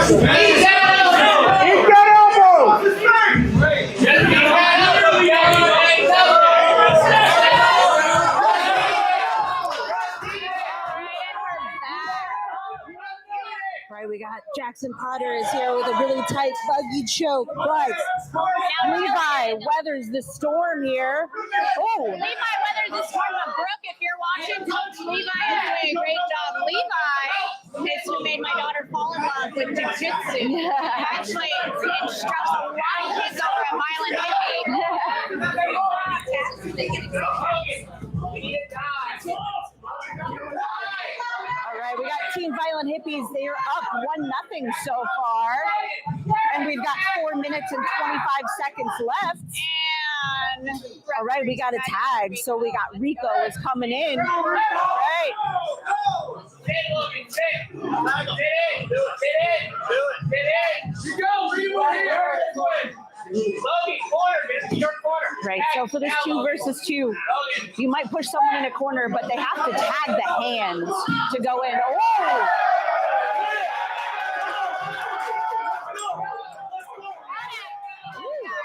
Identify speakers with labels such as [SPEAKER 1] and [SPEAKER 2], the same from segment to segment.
[SPEAKER 1] Right, we got Jackson Potter is here with a really tight buggy choke, but Levi weathers the storm here.
[SPEAKER 2] Oh, Levi weathers the storm, but Brooke, if you're watching, Coach Levi is doing a great job. Levi is who made my daughter fall in love with jiu-jitsu. Actually, instructs a lot of kids over at Violent
[SPEAKER 1] All right, we got Team Violent Hippies. They are up 1-0 so far. And we've got 4 minutes and 25 seconds left.
[SPEAKER 2] And
[SPEAKER 1] all right, we got a tag. So we got Rico is coming in. All right. Right, so for this 2 versus 2, you might push someone in a corner, but they have to tag the hands to go in. Oh!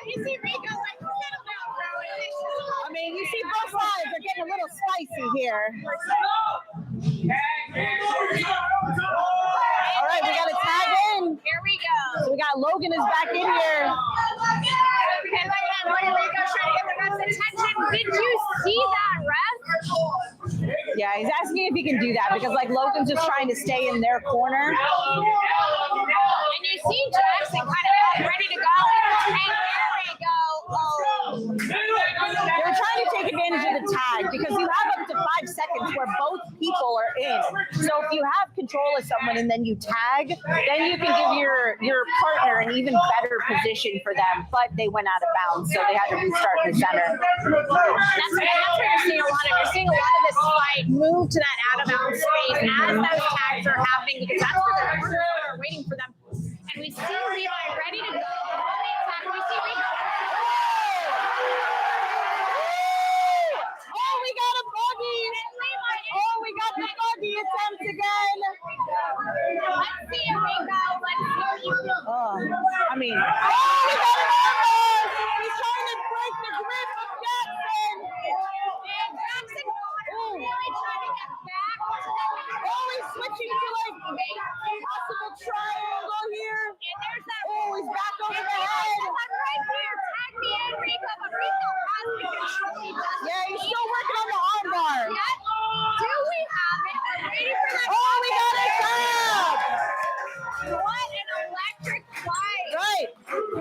[SPEAKER 2] You see Rico like, settle down, bro.
[SPEAKER 1] I mean, you see both sides are getting a little spicy here. All right, we got a tag in.
[SPEAKER 2] Here we go.
[SPEAKER 1] So we got Logan is back in here.
[SPEAKER 2] And like that, Rico trying to get the ref's attention. Did you see that, ref?
[SPEAKER 1] Yeah, he's asking if he can do that because like Logan's just trying to stay in their corner.
[SPEAKER 2] And you see Jackson kind of ready to go. And here we go. Oh.
[SPEAKER 1] They're trying to take advantage of the tag because you have up to 5 seconds where both people are in. So if you have control of someone and then you tag, then you can give your partner an even better position for them. But they went out of bounds, so they had to restart the center.
[SPEAKER 2] That's what you're seeing a lot of. You're seeing a lot of this fight move to that out of bounds space as those tags are happening because that's where they're waiting for them. And we see Levi ready to go. We see Rico.
[SPEAKER 1] Oh, we got a buggy. Oh, we got the buggy attempt again.
[SPEAKER 2] Let's see it, Rico. Let's see it.
[SPEAKER 1] Oh, I mean, we got an elbow. He's trying to break the grip of Jackson.
[SPEAKER 2] And Jackson really trying to get back.
[SPEAKER 1] Oh, he's switching to like possible triangle here.
[SPEAKER 2] And there's that.
[SPEAKER 1] Oh, he's back over the head.
[SPEAKER 2] Right here. Tag me in, Rico. But Rico has the control.
[SPEAKER 1] Yeah, he's still working on the arm bar.
[SPEAKER 2] Do we have it? We're waiting for that.
[SPEAKER 1] Oh, we got a tag.
[SPEAKER 2] What an electric fight.
[SPEAKER 1] Right.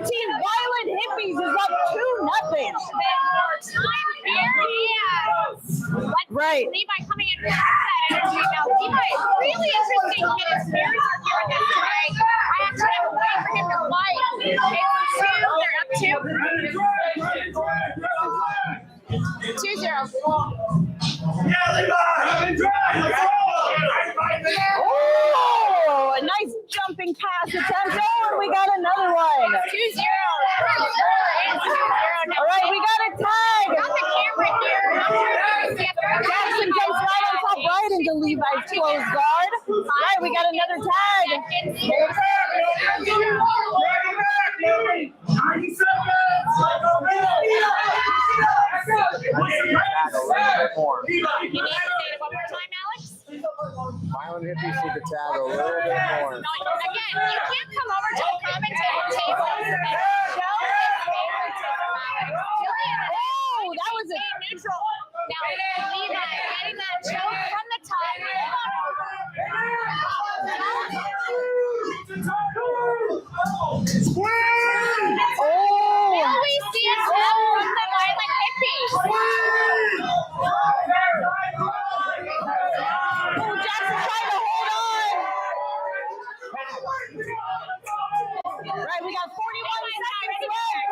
[SPEAKER 1] Team Violent Hippies is up 2-0.
[SPEAKER 2] Time here.
[SPEAKER 1] Right.
[SPEAKER 2] Levi coming in with that energy. Now, Levi is really interesting kid. His parents are here with this fight. I actually have to wait for him to fight. It's 2. They're up 2. 2-0.
[SPEAKER 1] Oh, a nice jumping pass attempt. Oh, and we got another one.
[SPEAKER 2] 2-0.
[SPEAKER 1] All right, we got a tag.
[SPEAKER 2] Got the camera here.
[SPEAKER 1] Jackson jumps right on top right into Levi's closed guard. All right, we got another tag.
[SPEAKER 3] Violent Hippies need to tag a little bit more.
[SPEAKER 2] Again, you can't come over to the commentator table and show
[SPEAKER 1] Oh, that was a
[SPEAKER 2] neutral. Now, Levi getting that choke from the top.
[SPEAKER 1] oh.
[SPEAKER 2] Will we see a step from the Violent Hippies?
[SPEAKER 1] Oh, Jackson trying to hold on. Right, we got 41 seconds left.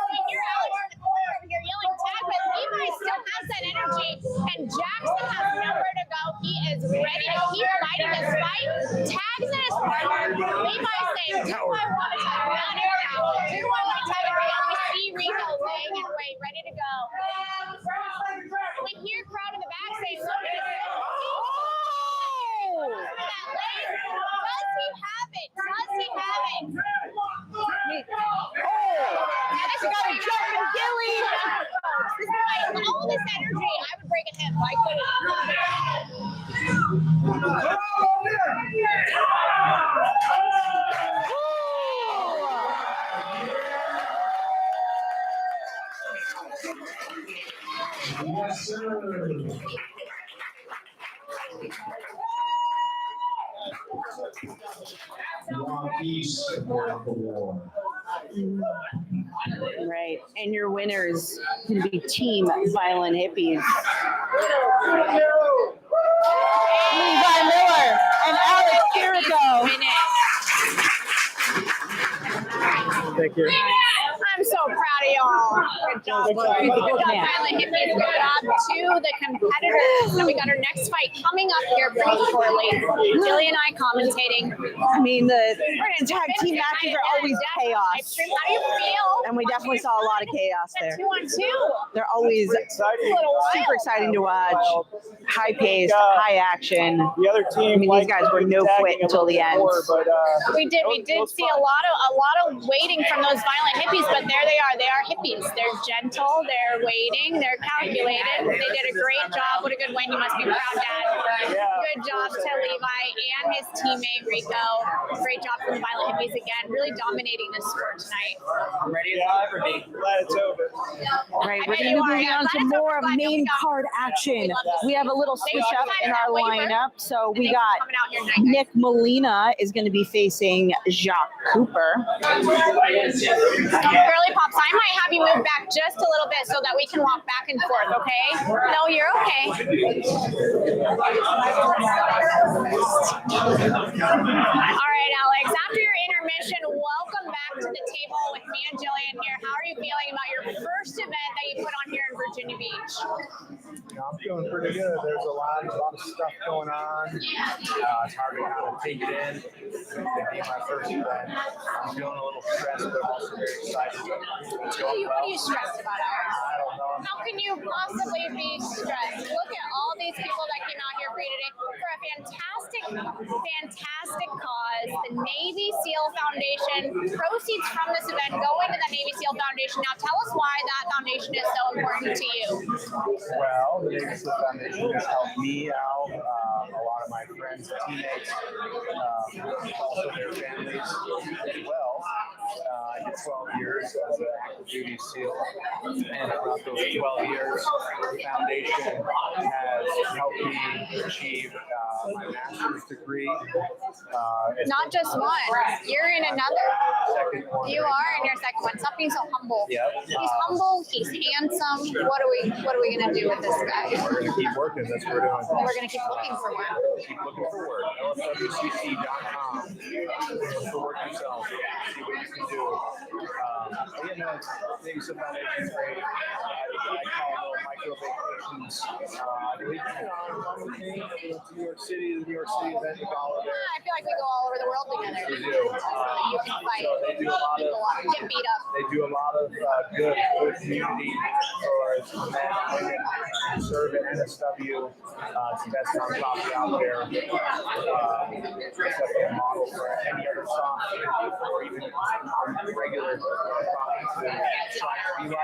[SPEAKER 2] You're yelling tag, but Levi still has that energy, and Jackson has nowhere to go. He is ready to keep fighting this fight. Tags in his partner. Levi saying, do I want to tag down here now? Do I want to tag it down? We see Rico laying in wait, ready to go. We hear crowd in the back saying, look at this. Does he have it? Does he have it?
[SPEAKER 4] Yes, sir. Northeast support the war.
[SPEAKER 1] Right. And your winners can be Team Violent Hippies. Levi Miller and Alex Kirico.
[SPEAKER 3] Thank you.
[SPEAKER 2] I'm so proud of y'all. Good job. Good job, Violent Hippies. Good job to the competitors. Now we got our next fight coming up here pretty shortly. Jilly and I commentating.
[SPEAKER 1] I mean, the tag team matches are always chaos.
[SPEAKER 2] How do you feel?
[SPEAKER 1] And we definitely saw a lot of chaos there.
[SPEAKER 2] 2-on-2.
[SPEAKER 1] They're always super exciting to watch. High paced, high action.
[SPEAKER 3] The other team,
[SPEAKER 1] I mean, these guys were no quit until the end.
[SPEAKER 2] We did see a lot of waiting from those Violent Hippies, but there they are. They are hippies. They're gentle. They're waiting. They're calculated. They did a great job. What a good win. You must be proud, Dad. Good job to Levi and his teammate Rico. Great job from the Violent Hippies again. Really dominating this sport tonight.
[SPEAKER 3] I'm ready as I'll ever be. Glad it's over.
[SPEAKER 1] Right, we're going to be moving on to more of main card action. We have a little switch up in our lineup. So we got Nick Molina is going to be facing Jacques Cooper.
[SPEAKER 2] Girly Pops, I might have you move back just a little bit so that we can walk back and forth, okay? No, you're okay. All right, Alex, after your intermission, welcome back to the table with me and Jillian here. How are you feeling about your first event that you put on here in Virginia Beach?
[SPEAKER 3] I'm feeling pretty good. There's a lot of stuff going on. It's hard to kind of take it in. It's going to be my first event. I'm feeling a little stressed, but I'm also very excited.
[SPEAKER 2] What are you stressed about, Alex?
[SPEAKER 3] I don't know.
[SPEAKER 2] How can you possibly be stressed? Look at all these people that came out here for you today for a fantastic cause. The Navy SEAL Foundation. Proceeds from this event go into the Navy SEAL Foundation. Now tell us why that foundation is so important to you.
[SPEAKER 3] Well, the Navy SEAL Foundation has helped me out, a lot of my friends and teammates, also their families as well. I did 12 years as an active duty SEAL, and throughout those 12 years, the foundation has helped me achieve my master's degree.
[SPEAKER 2] Not just one, you're in another.
[SPEAKER 3] Second one.
[SPEAKER 2] You are in your second one. Stop being so humble.
[SPEAKER 3] Yep.
[SPEAKER 2] He's humble. He's handsome. What are we gonna do with this guy?
[SPEAKER 3] We're gonna keep working. That's what we're doing.
[SPEAKER 2] We're gonna keep looking for one.
[SPEAKER 3] Keep looking for work. LFWCC.com. Look for work yourself. See what you can do. Maybe some foundation's great. I call them micro vacations. I believe on with me. I went to New York City, the New York City event in Gallup.
[SPEAKER 2] I feel like we go all over the world together.
[SPEAKER 3] We do.
[SPEAKER 2] You can fight.
[SPEAKER 3] So they do a lot of
[SPEAKER 2] Get beat up.
[SPEAKER 3] They do a lot of good for the community for men and women who serve in NSW. It's the best nonprofit out there. It's definitely a model for any other nonprofit or even regular nonprofits to try to be like.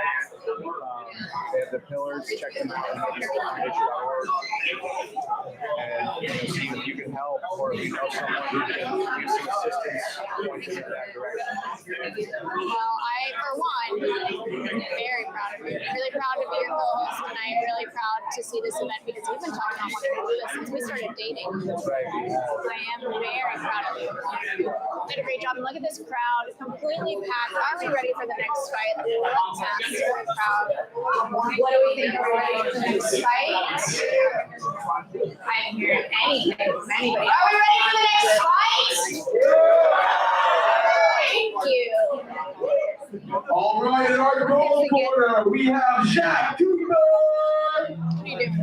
[SPEAKER 3] They have the pillars. Check them out at NavySealFoundation.org and see if you can help, or if you know someone who can use some assistance, point them in that direction.
[SPEAKER 2] Well, I, for one, am very proud of you. Really proud to be your co-host tonight. Really proud to see this event because we've been talking about wanting to do this since we started dating.
[SPEAKER 3] Right.
[SPEAKER 2] I am very proud of you. Did a great job. And look at this crowd, completely packed. Are we ready for the next fight? Fantastic. Very proud. What do we think? Are we ready for the next fight? I didn't hear anything from anybody. Are we ready for the next fight? Thank you.
[SPEAKER 4] All right, in our goal corner, we have Jacques Cooper.
[SPEAKER 2] What are you doing?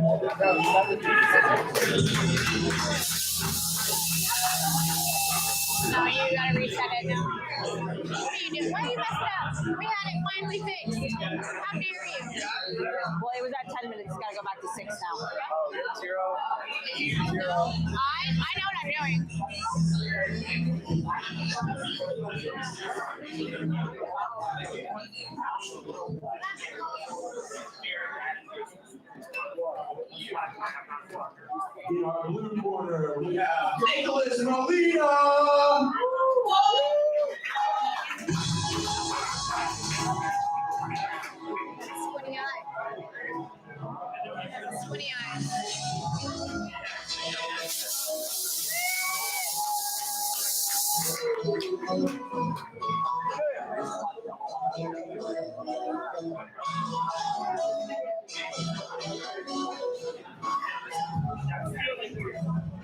[SPEAKER 2] No, you gotta reset it now. What are you doing? Why you messed up? We had it finally fixed. How dare you?
[SPEAKER 1] Well, it was at 10 minutes. It's got to go back to 6 now.
[SPEAKER 3] Oh, 0.
[SPEAKER 2] I know what I'm doing.
[SPEAKER 4] In our blue corner, we have Nicholas Molina.
[SPEAKER 2] Squinty eye. many eyes.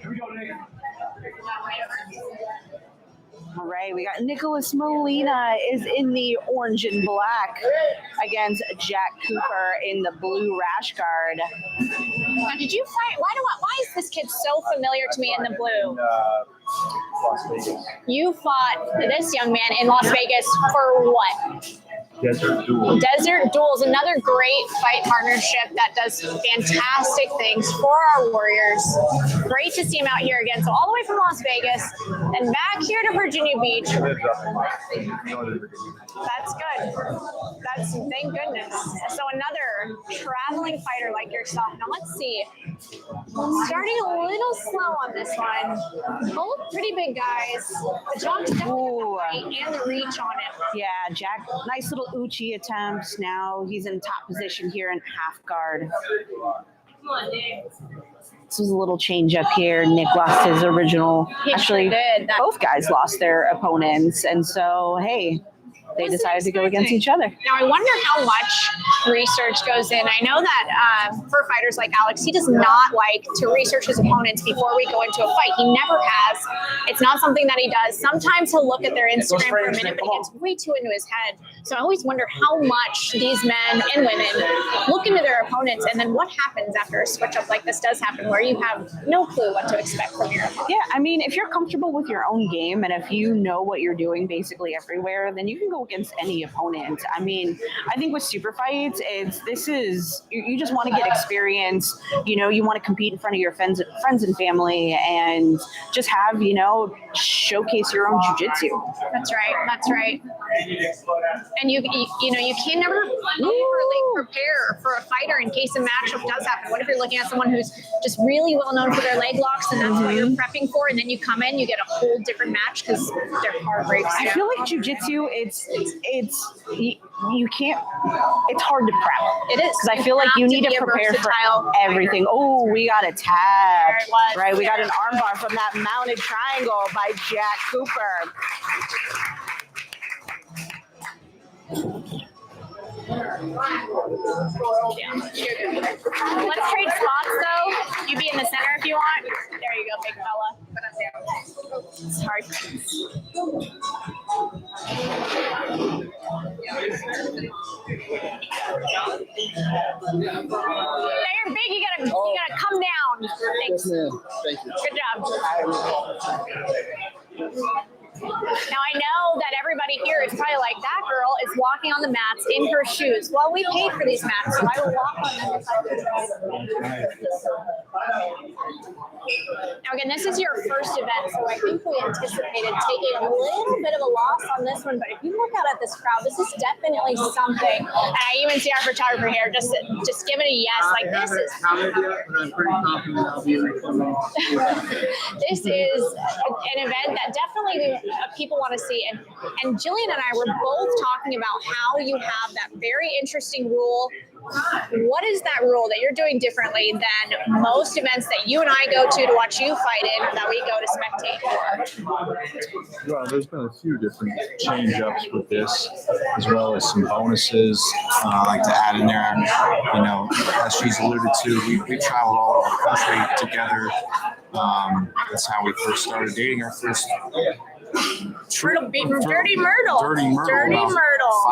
[SPEAKER 4] Here we go, Nick.
[SPEAKER 1] All right, we got Nicholas Molina is in the orange and black against Jack Cooper in the blue rash guard.
[SPEAKER 2] Now, did you fight? Why is this kid so familiar to me in the blue?
[SPEAKER 3] Las Vegas.
[SPEAKER 2] You fought this young man in Las Vegas for what?
[SPEAKER 3] Desert Duel.
[SPEAKER 2] Desert Duels, another great fight partnership that does fantastic things for our Warriors. Great to see him out here again. So all the way from Las Vegas and back here to Virginia Beach.
[SPEAKER 3] Lives up in Northern Virginia.
[SPEAKER 2] That's good. That's, thank goodness. So another traveling fighter like yourself. Now let's see. Starting a little slow on this one. Both pretty big guys. The job's definitely the fight and the reach on it.
[SPEAKER 1] Yeah, Jack, nice little Uchi attempts. Now he's in top position here in half guard. This was a little change up here. Nick lost his original.
[SPEAKER 2] He
[SPEAKER 1] Actually,
[SPEAKER 2] sure did.
[SPEAKER 1] both guys lost their opponents. And so, hey, they decided to go against each other.
[SPEAKER 2] Now, I wonder how much research goes in. I know that for fighters like Alex, he does not like to research his opponents before we go into a fight. He never has. It's not something that he does. Sometimes he'll look at their Instagram for a minute, but he gets way too into his head. So I always wonder how much these men and women look into their opponents, and then what happens after a switch up like this does happen, where you have no clue what to expect from your opponent.
[SPEAKER 1] Yeah, I mean, if you're comfortable with your own game and if you know what you're doing basically everywhere, then you can go against any opponent. I mean, I think with super fights, you just want to get experience. You know, you want to compete in front of your friends and family, and just have, showcase your own jiu-jitsu.
[SPEAKER 2] That's right. That's right. And you can never overly prepare for a fighter in case a matchup does happen. What if you're looking at someone who's just really well known for their leg locks, and that's what you're prepping for, and then you come in, you get a whole different match because their car breaks down.
[SPEAKER 1] I feel like jiu-jitsu, you can't. It's hard to prep.
[SPEAKER 2] It is.
[SPEAKER 1] Because I feel like you need to prepare for everything. Oh, we got a tap. Right, we got an armbar from that mounted triangle by Jack Cooper.
[SPEAKER 2] Let's trade spots though. You be in the center if you want. There you go, big fella. Sorry. Now you're big. You gotta come down. Thanks.
[SPEAKER 5] Yes, ma'am. Thank you.
[SPEAKER 2] Good job. Now I know that everybody here is probably like, that girl is walking on the mats in her shoes. Well, we paid for these mats, so I will walk on them if I can. Now again, this is your first event, so I think we anticipated taking a little bit of a loss on this one, but if you look out at this crowd, this is definitely something. And I even see our photographer here just giving a yes, like this is.
[SPEAKER 5] But I'm pretty confident I'll be recording.
[SPEAKER 2] This is an event that definitely people want to see. And Jillian and I were both talking about how you have that very interesting rule. What is that rule that you're doing differently than most events that you and I go to watch you fight in, that we go to spectate?
[SPEAKER 6] Well, there's been a few different change-ups with this, as well as some bonuses I like to add in there. As she's alluded to, we traveled all over the country together. That's how we first started dating. Our first
[SPEAKER 2] Dirty Myrtle.
[SPEAKER 6] About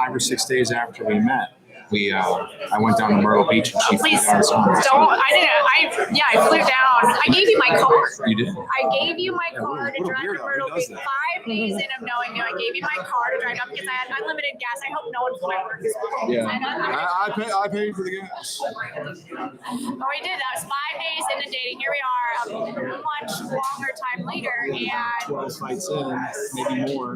[SPEAKER 6] 5 or 6 days after we met. I went down to Myrtle Beach and she flew down somewhere.
[SPEAKER 2] I flew down. I gave you my card.
[SPEAKER 6] You did?
[SPEAKER 2] I gave you my card to
[SPEAKER 6] what a
[SPEAKER 2] drive to
[SPEAKER 6] weirdo.
[SPEAKER 2] Myrtle
[SPEAKER 6] Who
[SPEAKER 2] Beach.
[SPEAKER 6] does that?
[SPEAKER 2] 5 days in of knowing you, I gave you my card to drive up because I had unlimited gas. I hope no one flew work.
[SPEAKER 6] Yeah. I paid for the gas.
[SPEAKER 2] But we did. That was 5 days into dating. Here we are, a much longer time later, and
[SPEAKER 6] 12 fights in, maybe more.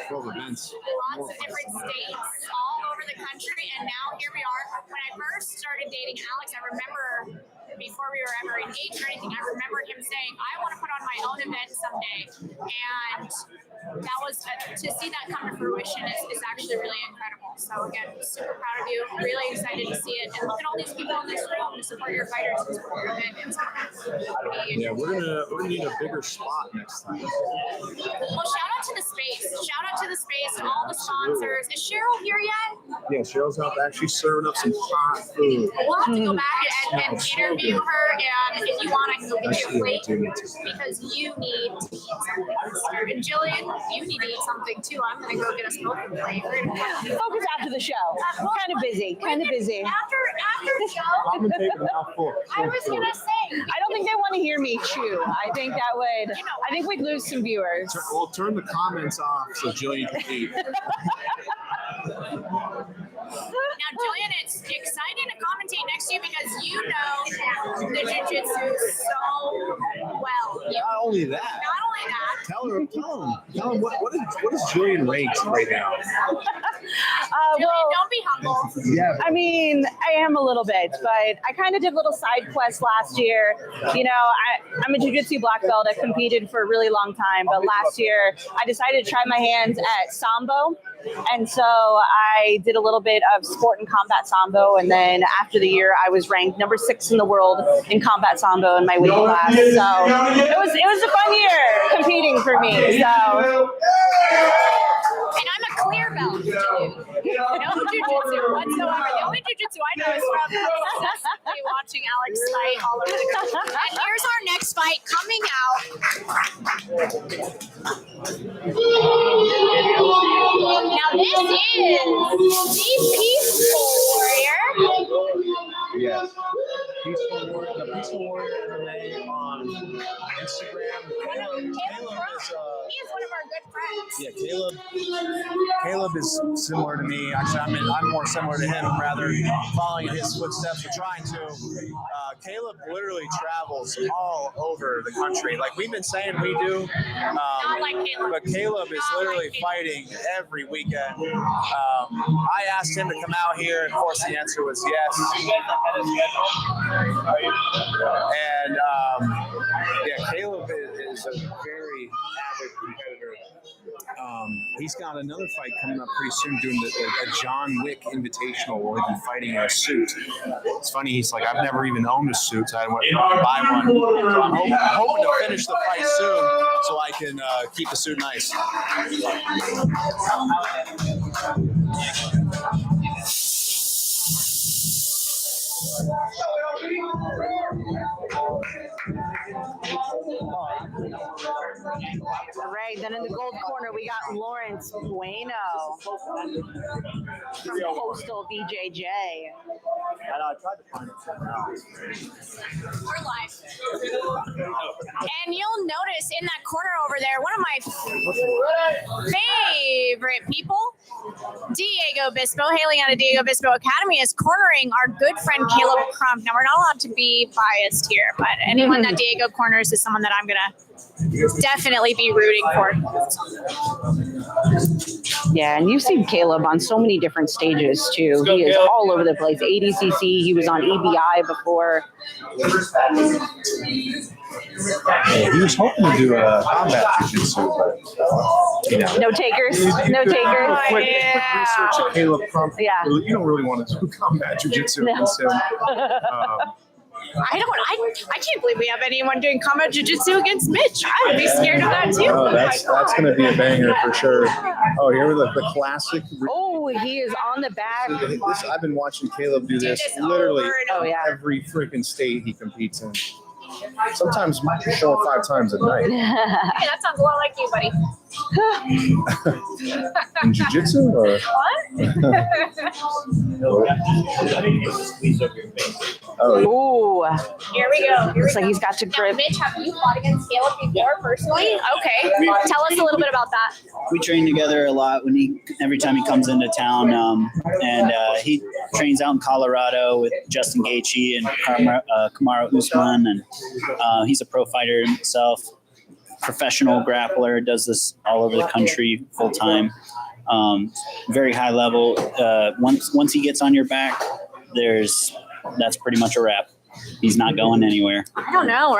[SPEAKER 6] 12 events.
[SPEAKER 2] lots of different states all over the country, and now here we are. When I first started dating Alex, I remember, before we were ever engaged or anything, I remember him saying, I want to put on my own event someday. And that was, to see that come to fruition is actually really incredible. So again, super proud of you. Really excited to see it. And look at all these people in this room to support your fighters. It's
[SPEAKER 6] Yeah, we're gonna need a bigger spot next time.
[SPEAKER 2] Well, shout out to the space. Shout out to the space and all the sponsors. Is Cheryl here yet?
[SPEAKER 6] Yeah, Cheryl's up actually serving up some hot food.
[SPEAKER 2] We'll have to go back and interview her. And if you want, I can go get you a plate because you need to eat something. And Jillian, you need to eat something too. I'm gonna go get us both a plate. We're gonna
[SPEAKER 1] Focus after the show. Kind of busy. Kind of busy.
[SPEAKER 2] After the show,
[SPEAKER 6] I'm gonna take a mouthful.
[SPEAKER 2] I was gonna say.
[SPEAKER 1] I don't think they want to hear me chew. I think that would. I think we'd lose some viewers.
[SPEAKER 6] We'll turn the comments off so Jillian can eat.
[SPEAKER 2] Now, Jillian, it's exciting to commentate next to you because you know the jiu-jitsu so well.
[SPEAKER 6] Not only that.
[SPEAKER 2] Not only that.
[SPEAKER 6] Tell him what is Jillian ranked right now?
[SPEAKER 2] Jillian, don't be humble.
[SPEAKER 6] Yeah.
[SPEAKER 1] I mean, I am a little bit, but I kind of did little side quests last year. You know, I'm a jiu-jitsu black belt. I competed for a really long time, but last year I decided to try my hands at Sambo. And so I did a little bit of sport and combat Sambo. And then after the year, I was ranked number 6 in the world in combat Sambo in my weight class. So it was a fun year competing for me. So.
[SPEAKER 2] And I'm a clear belt, dude. No jiu-jitsu whatsoever. The only jiu-jitsu I know is from obsessively watching Alex fight all over the country. And here's our next fight coming out. Now this is the Peaceful Warrior.
[SPEAKER 6] Yes. The Peaceful Warrior MMA on Instagram.
[SPEAKER 2] Caleb he is one of our good friends.
[SPEAKER 6] Yeah, Caleb is similar to me. Actually, I'm more similar to him, rather following in his footsteps or trying to. Caleb literally travels all over the country. Like we've been saying we do.
[SPEAKER 2] Not like Caleb.
[SPEAKER 6] But Caleb is literally fighting every weekend. I asked him to come out here, and of course the answer was yes. And yeah, Caleb is a very avid competitor. He's got another fight coming up pretty soon, doing a John Wick Invitational where he'll be fighting in a suit. It's funny, he's like, I've never even owned a suit, so I went to buy one. So I'm hoping to finish the fight soon so I can keep the suit nice.
[SPEAKER 1] All right, then in the gold corner, we got Lawrence Bueno from Coastal BJJ.
[SPEAKER 3] And I tried to find it somewhere else.
[SPEAKER 2] We're live. And you'll notice in that corner over there, one of my favorite people, Diego Bispo, hailing out of Diego Bispo Academy, is cornering our good friend Caleb Crump. Now, we're not allowed to be biased here, but anyone that Diego corners is someone that I'm going to definitely be rooting for.
[SPEAKER 1] Yeah, and you've seen Caleb on so many different stages too. He is all over the place. ADCC, he was on EBI before.
[SPEAKER 6] Yeah, he was hoping to do a combat jiu-jitsu, but you know.
[SPEAKER 1] No takers. No takers.
[SPEAKER 6] Quick research of Caleb Crump.
[SPEAKER 1] Yeah.
[SPEAKER 6] You don't really want to do combat jiu-jitsu against him.
[SPEAKER 2] I can't believe we have anyone doing combat jiu-jitsu against Mitch. I would be scared of that too.
[SPEAKER 6] Oh, that's going to be a banger for sure. Oh, here with the classic.
[SPEAKER 1] Oh, he is on the back.
[SPEAKER 6] I've been watching Caleb do this literally
[SPEAKER 1] yeah.
[SPEAKER 6] every freaking state he competes in. Sometimes 4 or 5 times a night.
[SPEAKER 2] Hey, that sounds a lot like you, buddy.
[SPEAKER 6] In jiu-jitsu or? Oh,
[SPEAKER 1] Ooh.
[SPEAKER 2] Here we go.
[SPEAKER 1] Looks like he's got to
[SPEAKER 2] Now,
[SPEAKER 1] grip.
[SPEAKER 2] Mitch, have you fought against Caleb before personally? Okay. Tell us a little bit about that.
[SPEAKER 7] We train together a lot every time he comes into town, and he trains out in Colorado with Justin Gaethje and Kamaru Usman, and he's a pro fighter himself, professional grappler, does this all over the country full time, very high level. Once he gets on your back, that's pretty much a wrap. He's not going anywhere.
[SPEAKER 2] I don't know.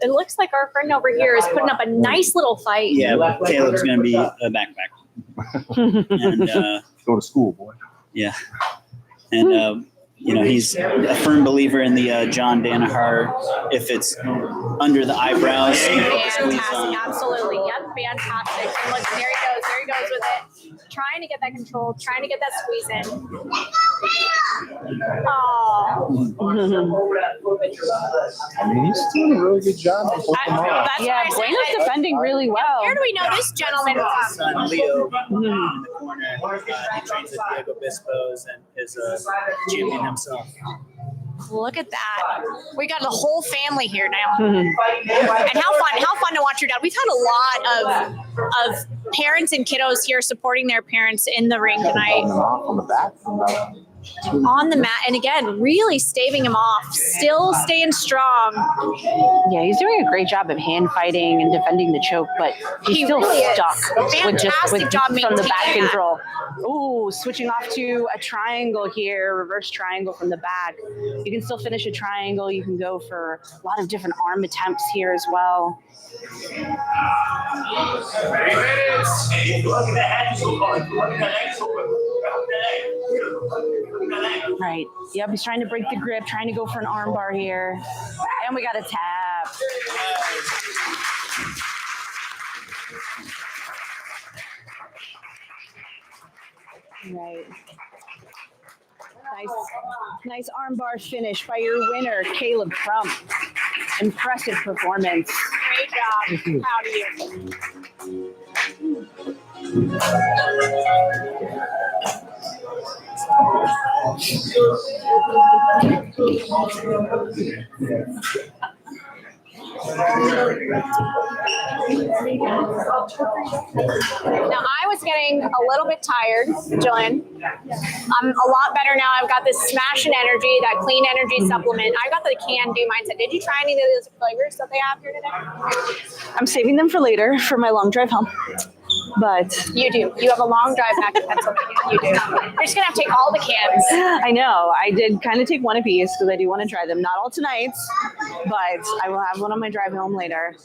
[SPEAKER 2] It looks like our friend over here is putting up a nice little fight.
[SPEAKER 7] Yeah, Caleb's going to be a backpack. And
[SPEAKER 6] go to school, boy.
[SPEAKER 7] Yeah. And, you know, he's a firm believer in the John Danaher. If it's under the eyebrows, you put the squeeze
[SPEAKER 2] Fantastic.
[SPEAKER 7] on.
[SPEAKER 2] Absolutely. Yep. Fantastic. And look, there he goes. There he goes with it. Trying to get that control, trying to get that squeeze in. Oh.
[SPEAKER 3] I mean, he's doing a really good job.
[SPEAKER 2] That's what I
[SPEAKER 1] Bueno's
[SPEAKER 2] said.
[SPEAKER 1] defending really well.
[SPEAKER 2] Where do we know this gentleman
[SPEAKER 7] His
[SPEAKER 2] from?
[SPEAKER 7] son Leo in the corner. He trains at Diego Bispo's and is a champion himself.
[SPEAKER 2] Look at that. We got the whole family here now. And how fun to watch your dad. We've had a lot of parents and kiddos here supporting their parents in the ring tonight.
[SPEAKER 3] On the back.
[SPEAKER 2] On the mat, and again, really staving him off, still staying strong.
[SPEAKER 1] Yeah, he's doing a great job of hand fighting and defending the choke, but he's
[SPEAKER 2] He
[SPEAKER 1] still
[SPEAKER 2] really is.
[SPEAKER 1] stuck
[SPEAKER 2] Fantastic job
[SPEAKER 1] from the back
[SPEAKER 2] maintaining that.
[SPEAKER 1] control. Ooh, switching off to a triangle here, reverse triangle from the back. You can still finish a triangle. You can go for a lot of different arm attempts here as well.
[SPEAKER 4] 3 minutes. Look at that.
[SPEAKER 1] Right. Yep, he's trying to break the grip, trying to go for an arm bar here. And we got a tap. Right. Nice armbar finish by your winner, Caleb Crump. Impressive performance.
[SPEAKER 2] Great job. Proud of you. Now, I was getting a little bit tired, Jillian. I'm a lot better now. I've got this Smash and Energy, that clean energy supplement. I got the can-do mindset. Did you try any of those flavors that they have here today?
[SPEAKER 1] I'm saving them for later for my long drive home. But
[SPEAKER 2] You do. You have a long drive back to Pennsylvania. You do. You're just going to have to take all the cans.
[SPEAKER 1] I know I did kind of take one apiece because I do want to try them. Not all tonight, but I will have one on my drive home later.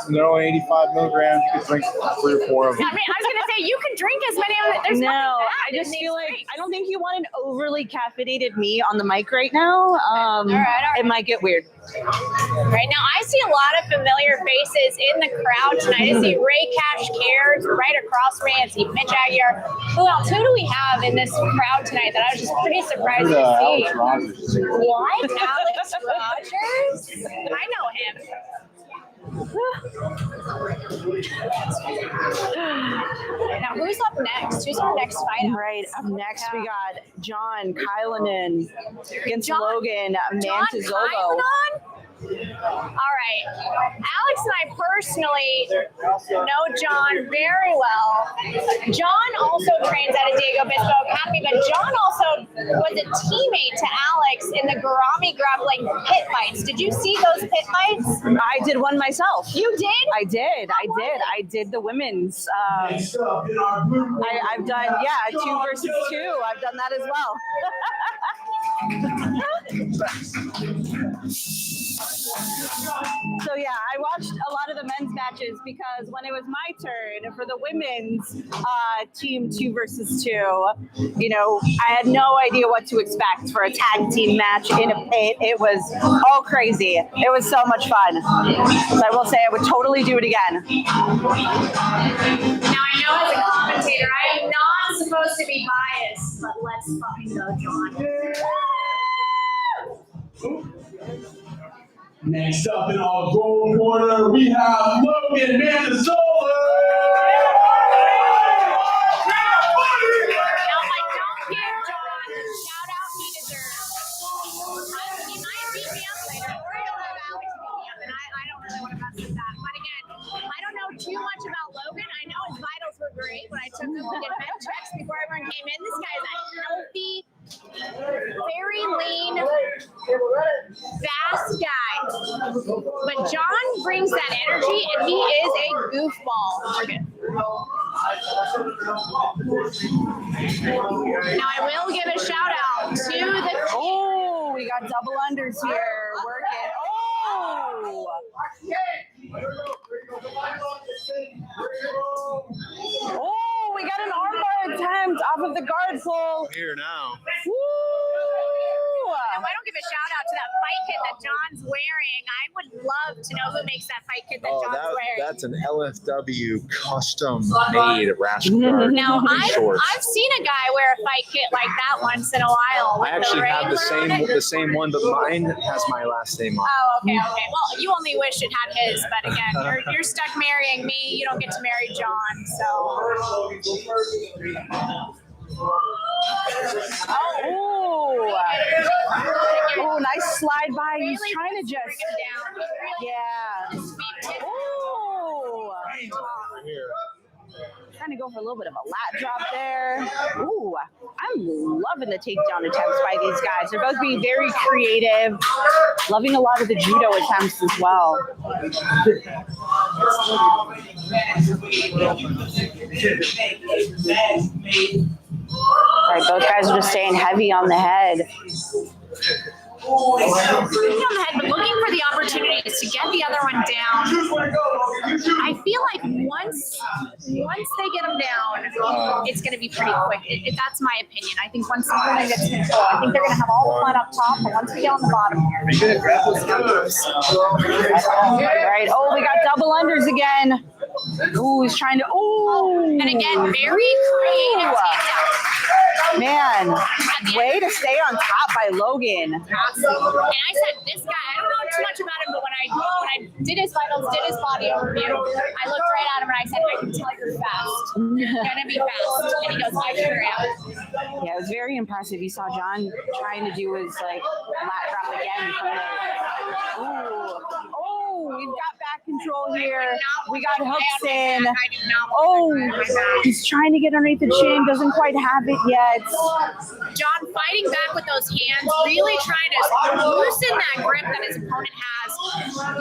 [SPEAKER 3] They're only 85 milligrams. You can drink 3 or 4 of them.
[SPEAKER 2] I mean, I was going to say, you can drink as many of them. There's
[SPEAKER 1] No,
[SPEAKER 2] nothing bad
[SPEAKER 1] I
[SPEAKER 2] in
[SPEAKER 1] just
[SPEAKER 2] these
[SPEAKER 1] feel like
[SPEAKER 2] drinks.
[SPEAKER 1] I don't think you want an overly caffeinated me on the mic right now.
[SPEAKER 2] All right.
[SPEAKER 1] It might get weird.
[SPEAKER 2] Right now, I see a lot of familiar faces in the crowd tonight. I see Ray Cash Cares right across from me. I see Mitch Aguirre. Who else? Who do we have in this crowd tonight that I was just pretty surprised to see?
[SPEAKER 3] Alex Rogers.
[SPEAKER 2] What? Alex Rogers? I know him. Now, who's up next? Who's our next fight?
[SPEAKER 1] Right up next, we got John Kylanen against
[SPEAKER 2] John-
[SPEAKER 1] Logan
[SPEAKER 2] John
[SPEAKER 1] Mantizogo.
[SPEAKER 2] Kylanen? All right. Alex and I personally know John very well. John also trains at a Diego Bispo Academy, but John also was a teammate to Alex in the Garami grappling pit fights. Did you see those pit fights?
[SPEAKER 1] I did one myself.
[SPEAKER 2] You did?
[SPEAKER 1] I did the women's. I've done 2 versus 2. I've done that as well. So yeah, I watched a lot of the men's matches because when it was my turn for the women's team 2 versus 2, you know, I had no idea what to expect for a tag team match in a pit. It was all crazy. It was so much fun. So I will say I would totally do it again.
[SPEAKER 2] Now, I know as a commentator, I am not supposed to be biased, but let's fucking go, John.
[SPEAKER 4] Next up in our gold corner, we have Logan Mantizogo.
[SPEAKER 2] Now, I don't give John the shout out he deserves. He might beat me up later, or he'll have Alex beat me up, and I don't really want to mess with that. But again, I don't know too much about Logan. I know his vitals were great when I took him to get med checks before everyone came in. This guy's a healthy, very lean, fast guy. But John brings that energy, and he is a goofball. Now, I will give a shout out to the
[SPEAKER 1] Oh, we got double unders here. Working. Oh, we got an armbar attempt off of the guard pull.
[SPEAKER 5] Here now.
[SPEAKER 2] that John's wearing. I would love to know who makes that fight kit that
[SPEAKER 6] Oh,
[SPEAKER 2] John's wearing.
[SPEAKER 6] that's an LFW custom made rash guard
[SPEAKER 2] Now,
[SPEAKER 6] shorts.
[SPEAKER 2] I've seen a guy wear a fight kit like that once in a while.
[SPEAKER 6] I actually have the same one, but mine has my last name on it.
[SPEAKER 2] Oh, okay. Well, you only wish it had his, but again, you're stuck marrying me. You don't get to marry John, so.
[SPEAKER 1] Oh, nice slide by. He's
[SPEAKER 2] Really
[SPEAKER 1] trying to just, trying to go for a little bit of a lat drop there. Ooh, I'm loving the takedown attempts by these guys. They're both being very creative, loving a lot of the judo attempts as well. All right, both guys are just staying heavy on the head.
[SPEAKER 2] On the head, but looking for the opportunities to get the other one down. I feel like once they get them down, it's going to be pretty quick. That's my opinion. I think once someone gets control, I think they're going to have all the fun up top, but once we get on the bottom here.
[SPEAKER 1] All right, oh, we got double unders again. Ooh, he's trying to,
[SPEAKER 2] And again, very creative takedown.
[SPEAKER 1] Man, way to stay on top by Logan.
[SPEAKER 2] And I said, this guy, I don't know too much about him, but when I did his vitals, did his body overview, I looked right at him and I said, I can tell you're fast. You're gonna be fast. And he goes, I sure am.
[SPEAKER 1] Yeah, it was very impressive. You saw John trying to do his like lat drop again from the. Ooh. Oh, we've got back control here. We got hooks in. Oh, he's trying to get underneath the chin. Doesn't quite have it yet.
[SPEAKER 2] John fighting back with those hands, really trying to loosen that grip that his opponent has,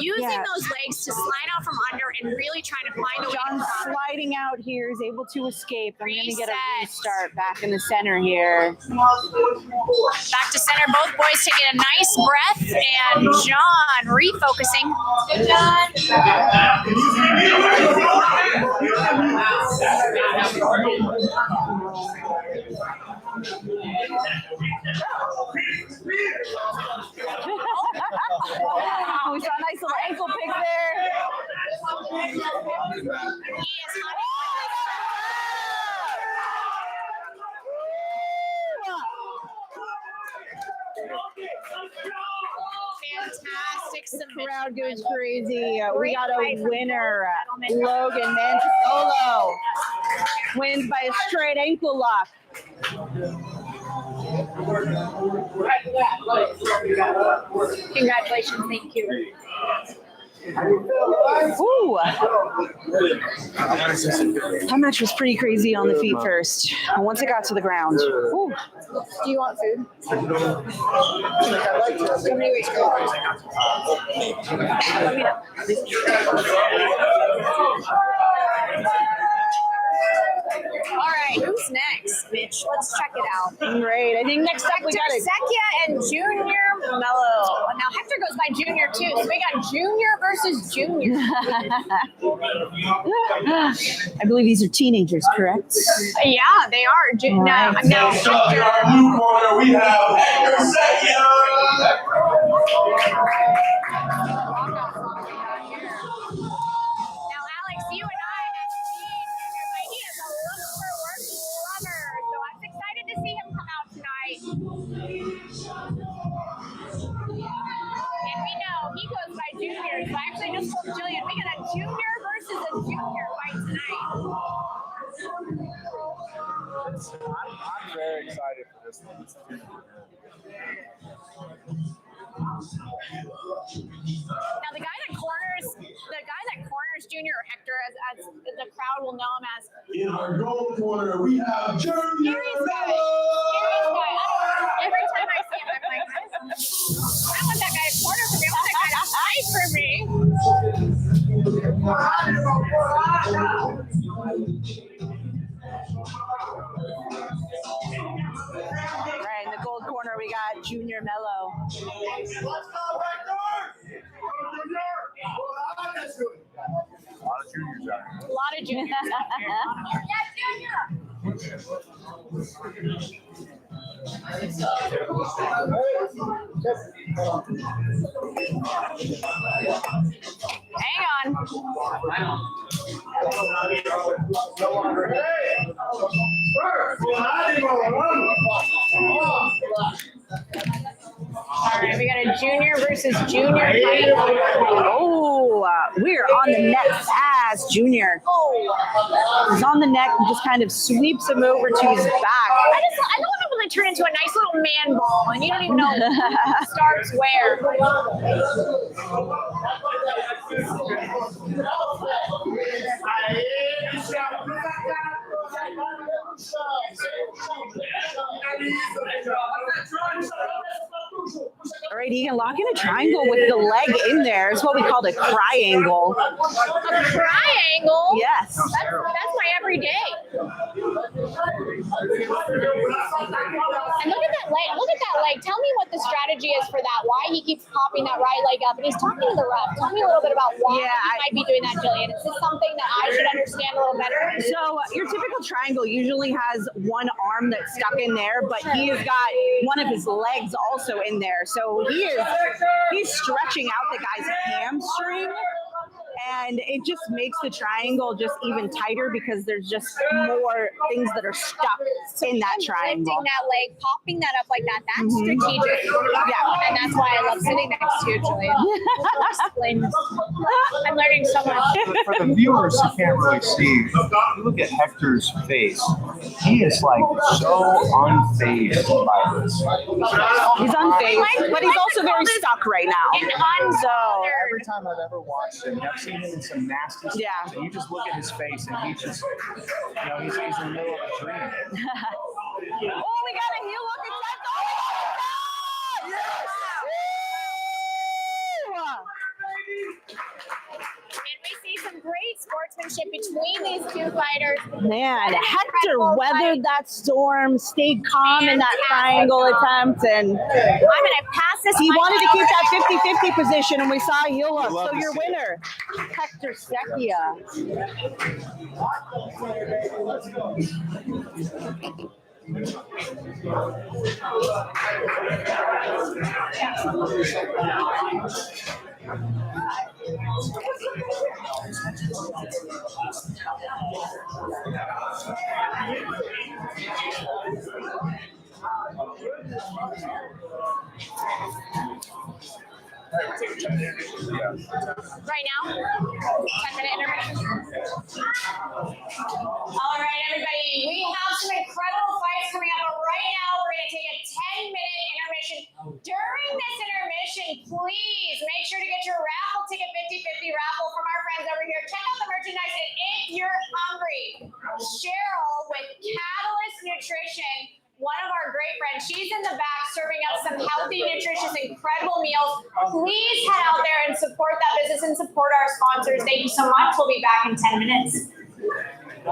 [SPEAKER 2] using those legs to slide out from under and really trying to find a way.
[SPEAKER 1] John sliding out here is able to escape. I'm going to get a restart back in the center here.
[SPEAKER 2] Back to center, both boys taking a nice breath, and John refocusing. Good, John.
[SPEAKER 1] We saw a nice little ankle pick there.
[SPEAKER 2] Fantastic submission.
[SPEAKER 1] The crowd goes crazy. We got a winner. Logan Manticolo wins by a straight ankle lock.
[SPEAKER 2] Congratulations, thank you.
[SPEAKER 1] Ooh. That match was pretty crazy on the feet first. And once it got to the ground. Ooh.
[SPEAKER 2] Do you want food? Let me know. All right, who's next, Mitch? Let's check it out.
[SPEAKER 1] Great. I think next up we got it.
[SPEAKER 2] Sekia and Junior Mello. Now Hector goes by Junior too, so we got Junior versus Junior.
[SPEAKER 1] I believe these are teenagers, correct?
[SPEAKER 2] Yeah, they are. Now Hector.
[SPEAKER 4] Blue corner, we have Hector Sekia.
[SPEAKER 2] Now, Alex, you and I have seen Junior, he is a look for work drummer, so I'm excited to see him come out tonight. And we know he goes by Junior, so I actually just told Jillian, we got a Junior versus a Junior fight tonight.
[SPEAKER 3] I'm very excited for this one.
[SPEAKER 2] Now the guy that corners Junior or Hector, as the crowd will know him as.
[SPEAKER 4] In our gold corner, we have Junior Mello.
[SPEAKER 2] Every time I see him, I'm like, I want that guy to corner for me. I want that guy to fight for me.
[SPEAKER 1] Right, in the gold corner, we got Junior Mello.
[SPEAKER 4] Let's go, Hector.
[SPEAKER 3] A lot of juniors out here.
[SPEAKER 2] A lot of juniors out here. Hang on. All right, we got a junior versus junior fight.
[SPEAKER 1] Oh, we're on the neck fast, Junior. He's on the neck and just kind of sweeps him over to his back.
[SPEAKER 2] I love it when they turn into a nice little man ball and you don't even know who starts where.
[SPEAKER 1] All right, he can lock in a triangle with the leg in there. It's what we call a triangle.
[SPEAKER 2] A triangle?
[SPEAKER 1] Yes.
[SPEAKER 2] That's my everyday. And look at that leg. Look at that leg. Tell me what the strategy is for that. Why he keeps popping that right leg up. And he's talking to the ref. Tell me a little bit about why he might be doing that, Jillian. Is this something that I should understand a little better?
[SPEAKER 1] So your typical triangle usually has one arm that's stuck in there, but he has got one of his legs also in there. So he's stretching out the guy's hamstring. And it just makes the triangle just even tighter because there's just more things that are stuck in that triangle.
[SPEAKER 2] Lifting that leg, popping that up like that, that's strategic. Yeah, and that's why I love sitting next to you, Julian. I'm learning so much.
[SPEAKER 6] For the viewers who can't really see, if you look at Hector's face, he is like so unfazed by this.
[SPEAKER 1] He's unfazed, but he's also very stuck right now.
[SPEAKER 6] So every time I've ever watched him, I've seen him in some nasty stuff, and you just look at his face and he just, he's in the middle of a dream.
[SPEAKER 1] Oh, we got a heel hook attempt. Oh, my God!
[SPEAKER 2] And we see some great sportsmanship between these two fighters.
[SPEAKER 1] Man, Hector weathered that storm, stayed calm in that triangle attempt, and
[SPEAKER 2] I'm gonna pass this.
[SPEAKER 1] he wanted to keep that 50-50 position, and we saw a heel hook. So your winner, Hector Secchia.
[SPEAKER 2] Right now, 10-minute intermission. All right, everybody, we have some incredible fights coming up, but right now we're going to take a 10-minute intermission. During this intermission, please make sure to get your raffle ticket, 50-50 raffle from our friends over here. Check out the merchandise, and if you're hungry, Cheryl with Catalyst Nutrition, one of our great friends, she's in the back serving up some healthy, nutritious, incredible meals. Please head out there and support that business and support our sponsors. Thank you so much. We'll be back in 10 minutes.
[SPEAKER 1] I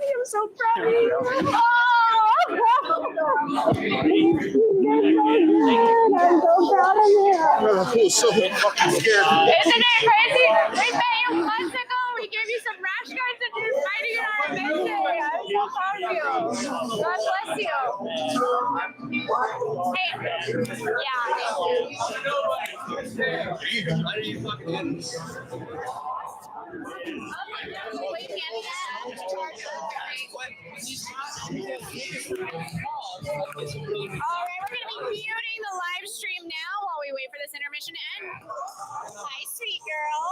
[SPEAKER 1] am so proud of you. Oh! I'm so proud of you.
[SPEAKER 5] I feel so fucking scared.
[SPEAKER 2] Isn't it crazy? We met you months ago. We gave you some rash guards and you're fighting in our mission. I'm so proud of you. God bless you. Hey, all right, we're going to be muting the live stream now while we wait for this intermission to end. Hi, sweet girl.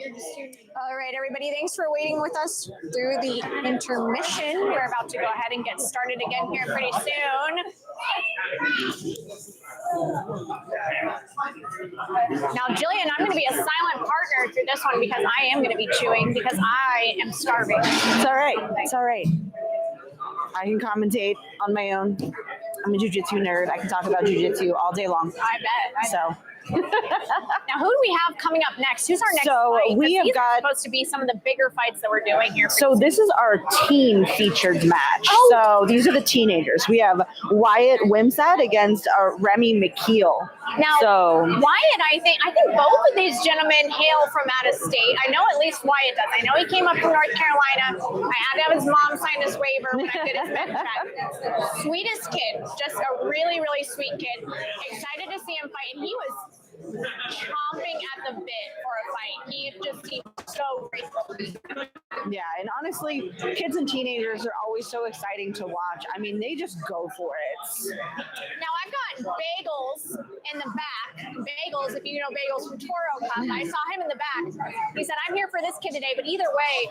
[SPEAKER 2] All right, everybody, thanks for waiting with us through the intermission. We're about to go ahead and get started again here pretty soon. Now, Jillian, I'm going to be a silent partner through this one because I am going to be chewing because I am starving.
[SPEAKER 1] It's all right. It's all right. I can commentate on my own. I'm a jiu-jitsu nerd. I can talk about jiu-jitsu all day long.
[SPEAKER 2] I bet.
[SPEAKER 1] So.
[SPEAKER 2] Now, who do we have coming up next? Who's our next
[SPEAKER 1] So
[SPEAKER 2] fight?
[SPEAKER 1] we have
[SPEAKER 2] these are
[SPEAKER 1] got
[SPEAKER 2] supposed to be some of the bigger fights that we're doing here.
[SPEAKER 1] So this is our teen featured match.
[SPEAKER 2] Oh.
[SPEAKER 1] So these are the teenagers. We have Wyatt Wimsat against Remy McKeel.
[SPEAKER 2] Now,
[SPEAKER 1] So
[SPEAKER 2] Wyatt, I think both of these gentlemen hail from out of state. I know at least Wyatt does. I know he came up from North Carolina. I had to have his mom sign his waiver when I did his med check. Sweetest kid, just a really, really sweet kid. Excited to see him fight, and he was chomping at the bit for a fight. He was so grateful.
[SPEAKER 1] yeah, and honestly, kids and teenagers are always so exciting to watch. I mean, they just go for it.
[SPEAKER 2] Now I've got Bagels in the back. Bagels, if you know Bagels from Toro Cup, I saw him in the back. He said, "I'm here for this kid today," but either way,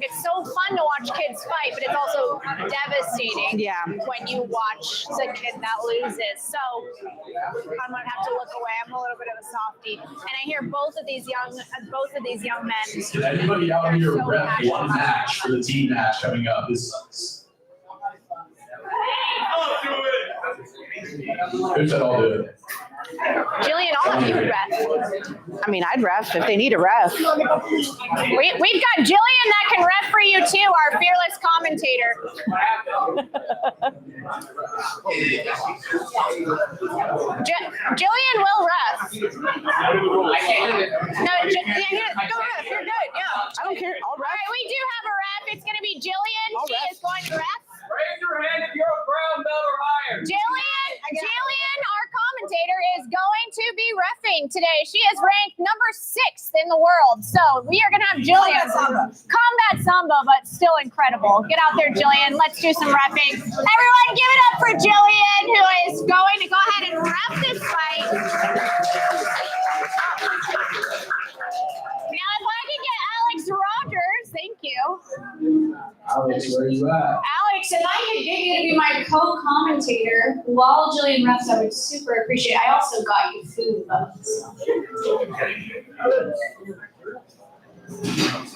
[SPEAKER 2] it's so fun to watch kids fight, but it's also devastating when you watch the kid that loses. So I'm gonna have to look away. I'm a little bit of a softie, and I hear both of these young men.
[SPEAKER 4] Anybody out here rep one match for the team match coming up? This who said I'll do it?
[SPEAKER 2] Jillian, all of you would ref.
[SPEAKER 1] I mean, I'd ref if they need a ref.
[SPEAKER 2] We've got Jillian that can ref for you too, our fearless commentator. Jillian will ref. No, go ref. You're good. Yeah.
[SPEAKER 1] I don't care. I'll
[SPEAKER 2] All
[SPEAKER 1] ref.
[SPEAKER 2] right, we do have a ref. It's going to be Jillian. She is going to ref.
[SPEAKER 4] Raise your hand if you're a brown belt or higher.
[SPEAKER 2] Jillian, our commentator, is going to be reffing today. She is ranked number 6th in the world. So we are going to have Jillian. Combat Samba, but still incredible. Get out there, Jillian. Let's do some reffing. Everyone, give it up for Jillian, who is going to go ahead and ref this fight. Now, if I can get Alex Rogers, thank you.
[SPEAKER 4] Alex, where you at?
[SPEAKER 2] Alex, if I could get you to be my co-commentator while Jillian refs, I would super appreciate it. I also got you food, though.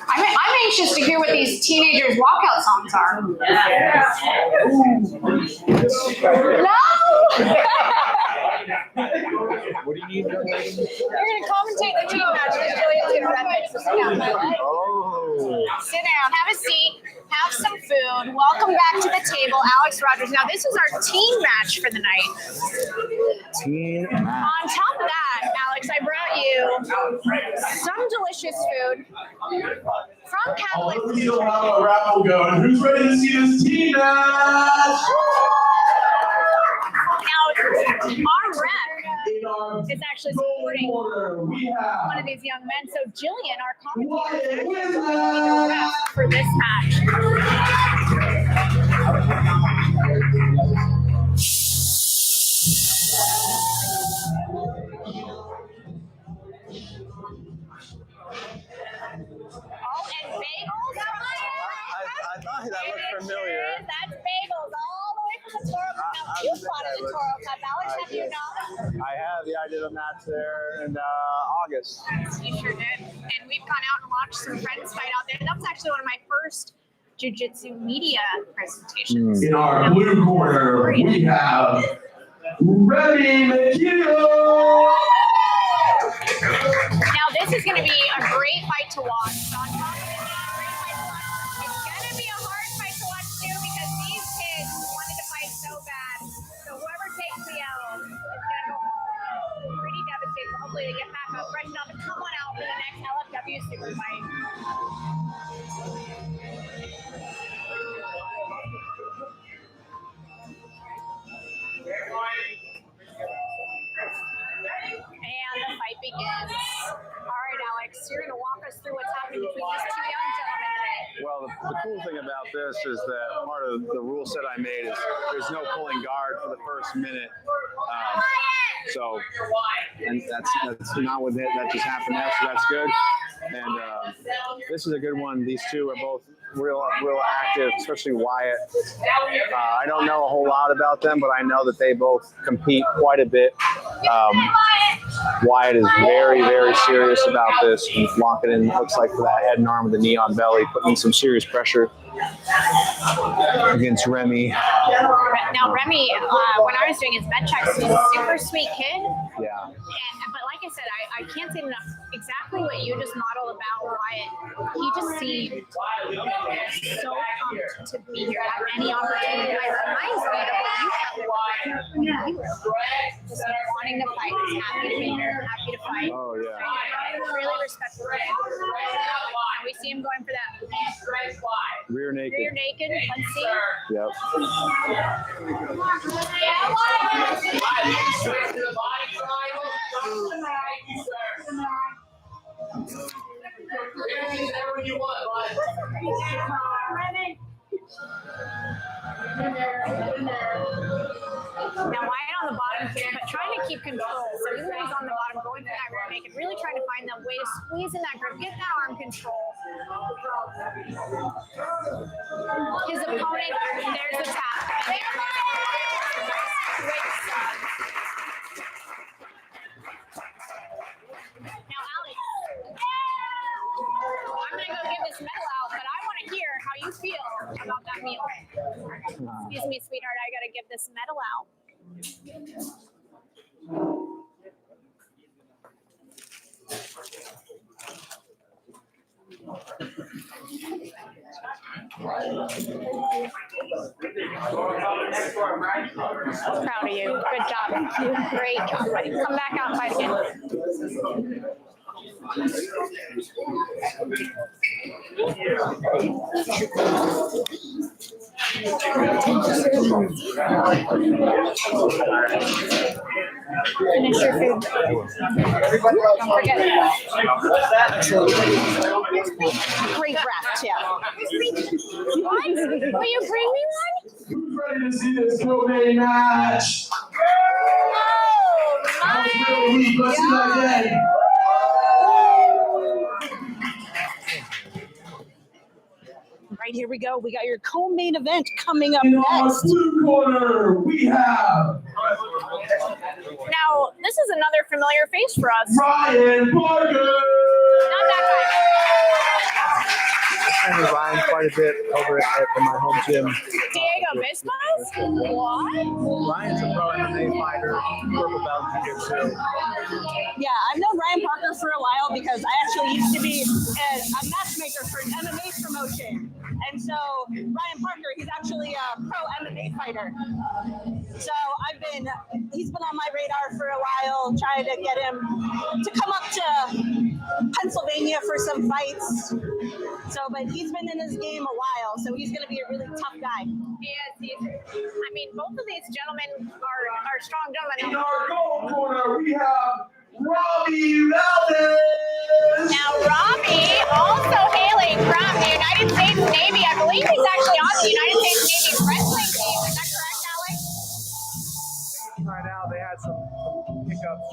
[SPEAKER 2] I'm anxious to hear what these teenagers' walkout songs are. No!
[SPEAKER 6] What do you need?
[SPEAKER 2] You're going to commentate the team match because Jillian's going to ref it. So sit down.
[SPEAKER 6] Oh.
[SPEAKER 2] Sit down, have a seat, have some food. Welcome back to the table, Alex Rogers. Now, this is our team match for the night.
[SPEAKER 6] Team match.
[SPEAKER 2] On top of that, Alex, I brought you some delicious food from Catholic.
[SPEAKER 4] Let's see how the raffle going. Who's ready to see this team match?
[SPEAKER 2] Now, our rep is actually supporting one of these young men. So Jillian, our commentator, is actually going to be the ref for this match. Oh, and Bagels.
[SPEAKER 6] I thought that looked familiar.
[SPEAKER 2] That's Bagels all the way from the Toro Cup. Now, you fought in the Toro Cup. Alex, have you not?
[SPEAKER 6] I have. Yeah, I did a match there in August.
[SPEAKER 2] You sure did. And we've gone out and watched some friends fight out there. That was actually one of my first jiu-jitsu media presentations.
[SPEAKER 4] In our blue corner, we have Remy McKeel.
[SPEAKER 2] Now, this is going to be a great fight to watch. So on top of it being a great fight to watch, it's going to be a hard fight to watch too because these kids wanted to fight so bad. So whoever takes the L is going to go home pretty devastated. But hopefully they get back up fresh enough and come on out for the next LFW super fight. And the fight begins. All right, Alex, you're going to walk us through what's happening between these two young gentlemen today.
[SPEAKER 6] Well, the cool thing about this is that part of the rule set I made is there's no pulling guard for the first minute. And that's not what that just happened there, so that's good.
[SPEAKER 3] And this is a good one. These two are both real active, especially Wyatt. I don't know a whole lot about them, but I know that they both compete quite a bit. Wyatt is very, very serious about this. He's locking in, looks like, for that head and arm with the knee on belly, putting some serious pressure against Remy.
[SPEAKER 2] Now, Remy, when I was doing his med checks, he's a super sweet kid.
[SPEAKER 3] Yeah.
[SPEAKER 2] But like I said, I can't say enough exactly what you just modeled about Wyatt. He just seemed so pumped to be here at any opportunity. It reminds me of what you had. Just wanting to fight, just happy to be here, happy to fight.
[SPEAKER 3] Oh, yeah.
[SPEAKER 2] Really respectful. And we see him going for that
[SPEAKER 3] Rear naked.
[SPEAKER 2] rear naked. Let's see.
[SPEAKER 3] Yep.
[SPEAKER 2] Now Wyatt on the bottom, but trying to keep control. So even though he's on the bottom, going for that rear naked, really trying to find that way to squeeze in that grip, get that arm control. His opponent, there's the tap. And now, Alex, I'm going to go give this medal out, but I want to hear how you feel about that meal. Excuse me, sweetheart, I got to give this medal out. Proud of you. Good job. Great job, buddy. Come back out and fight again. Finish your food. Don't forget it.
[SPEAKER 1] Great breath, yeah.
[SPEAKER 2] What? Will you bring me one?
[SPEAKER 4] Who's ready to see this co-main match?
[SPEAKER 2] Oh, my
[SPEAKER 4] Let's do that again.
[SPEAKER 1] Right, here we go. We got your co-main event coming up
[SPEAKER 4] In our
[SPEAKER 1] next.
[SPEAKER 4] blue corner, we have
[SPEAKER 2] Now, this is another familiar face for us.
[SPEAKER 4] Ryan Parker.
[SPEAKER 2] Not that
[SPEAKER 3] I know Ryan quite a bit over at my home gym.
[SPEAKER 2] guy. Diego Bispas? What?
[SPEAKER 3] Ryan's a pro MMA fighter, purple belt in jiu-jitsu.
[SPEAKER 1] Yeah, I've known Ryan Parker for a while because I actually used to be a matchmaker for an MMA promotion. And so Ryan Parker, he's actually a pro MMA fighter. So he's been on my radar for a while, trying to get him to come up to Pennsylvania for some fights. But he's been in this game a while, so he's going to be a really tough guy.
[SPEAKER 2] Yes, I mean, both of these gentlemen are strong
[SPEAKER 4] In
[SPEAKER 2] gentlemen.
[SPEAKER 4] our gold corner, we have Robbie Valdez.
[SPEAKER 2] Now, Robbie, also hailing from the United States Navy. I believe he's actually on the United States Navy wrestling team. Is that correct, Alex?
[SPEAKER 3] Right now, they had some hiccups,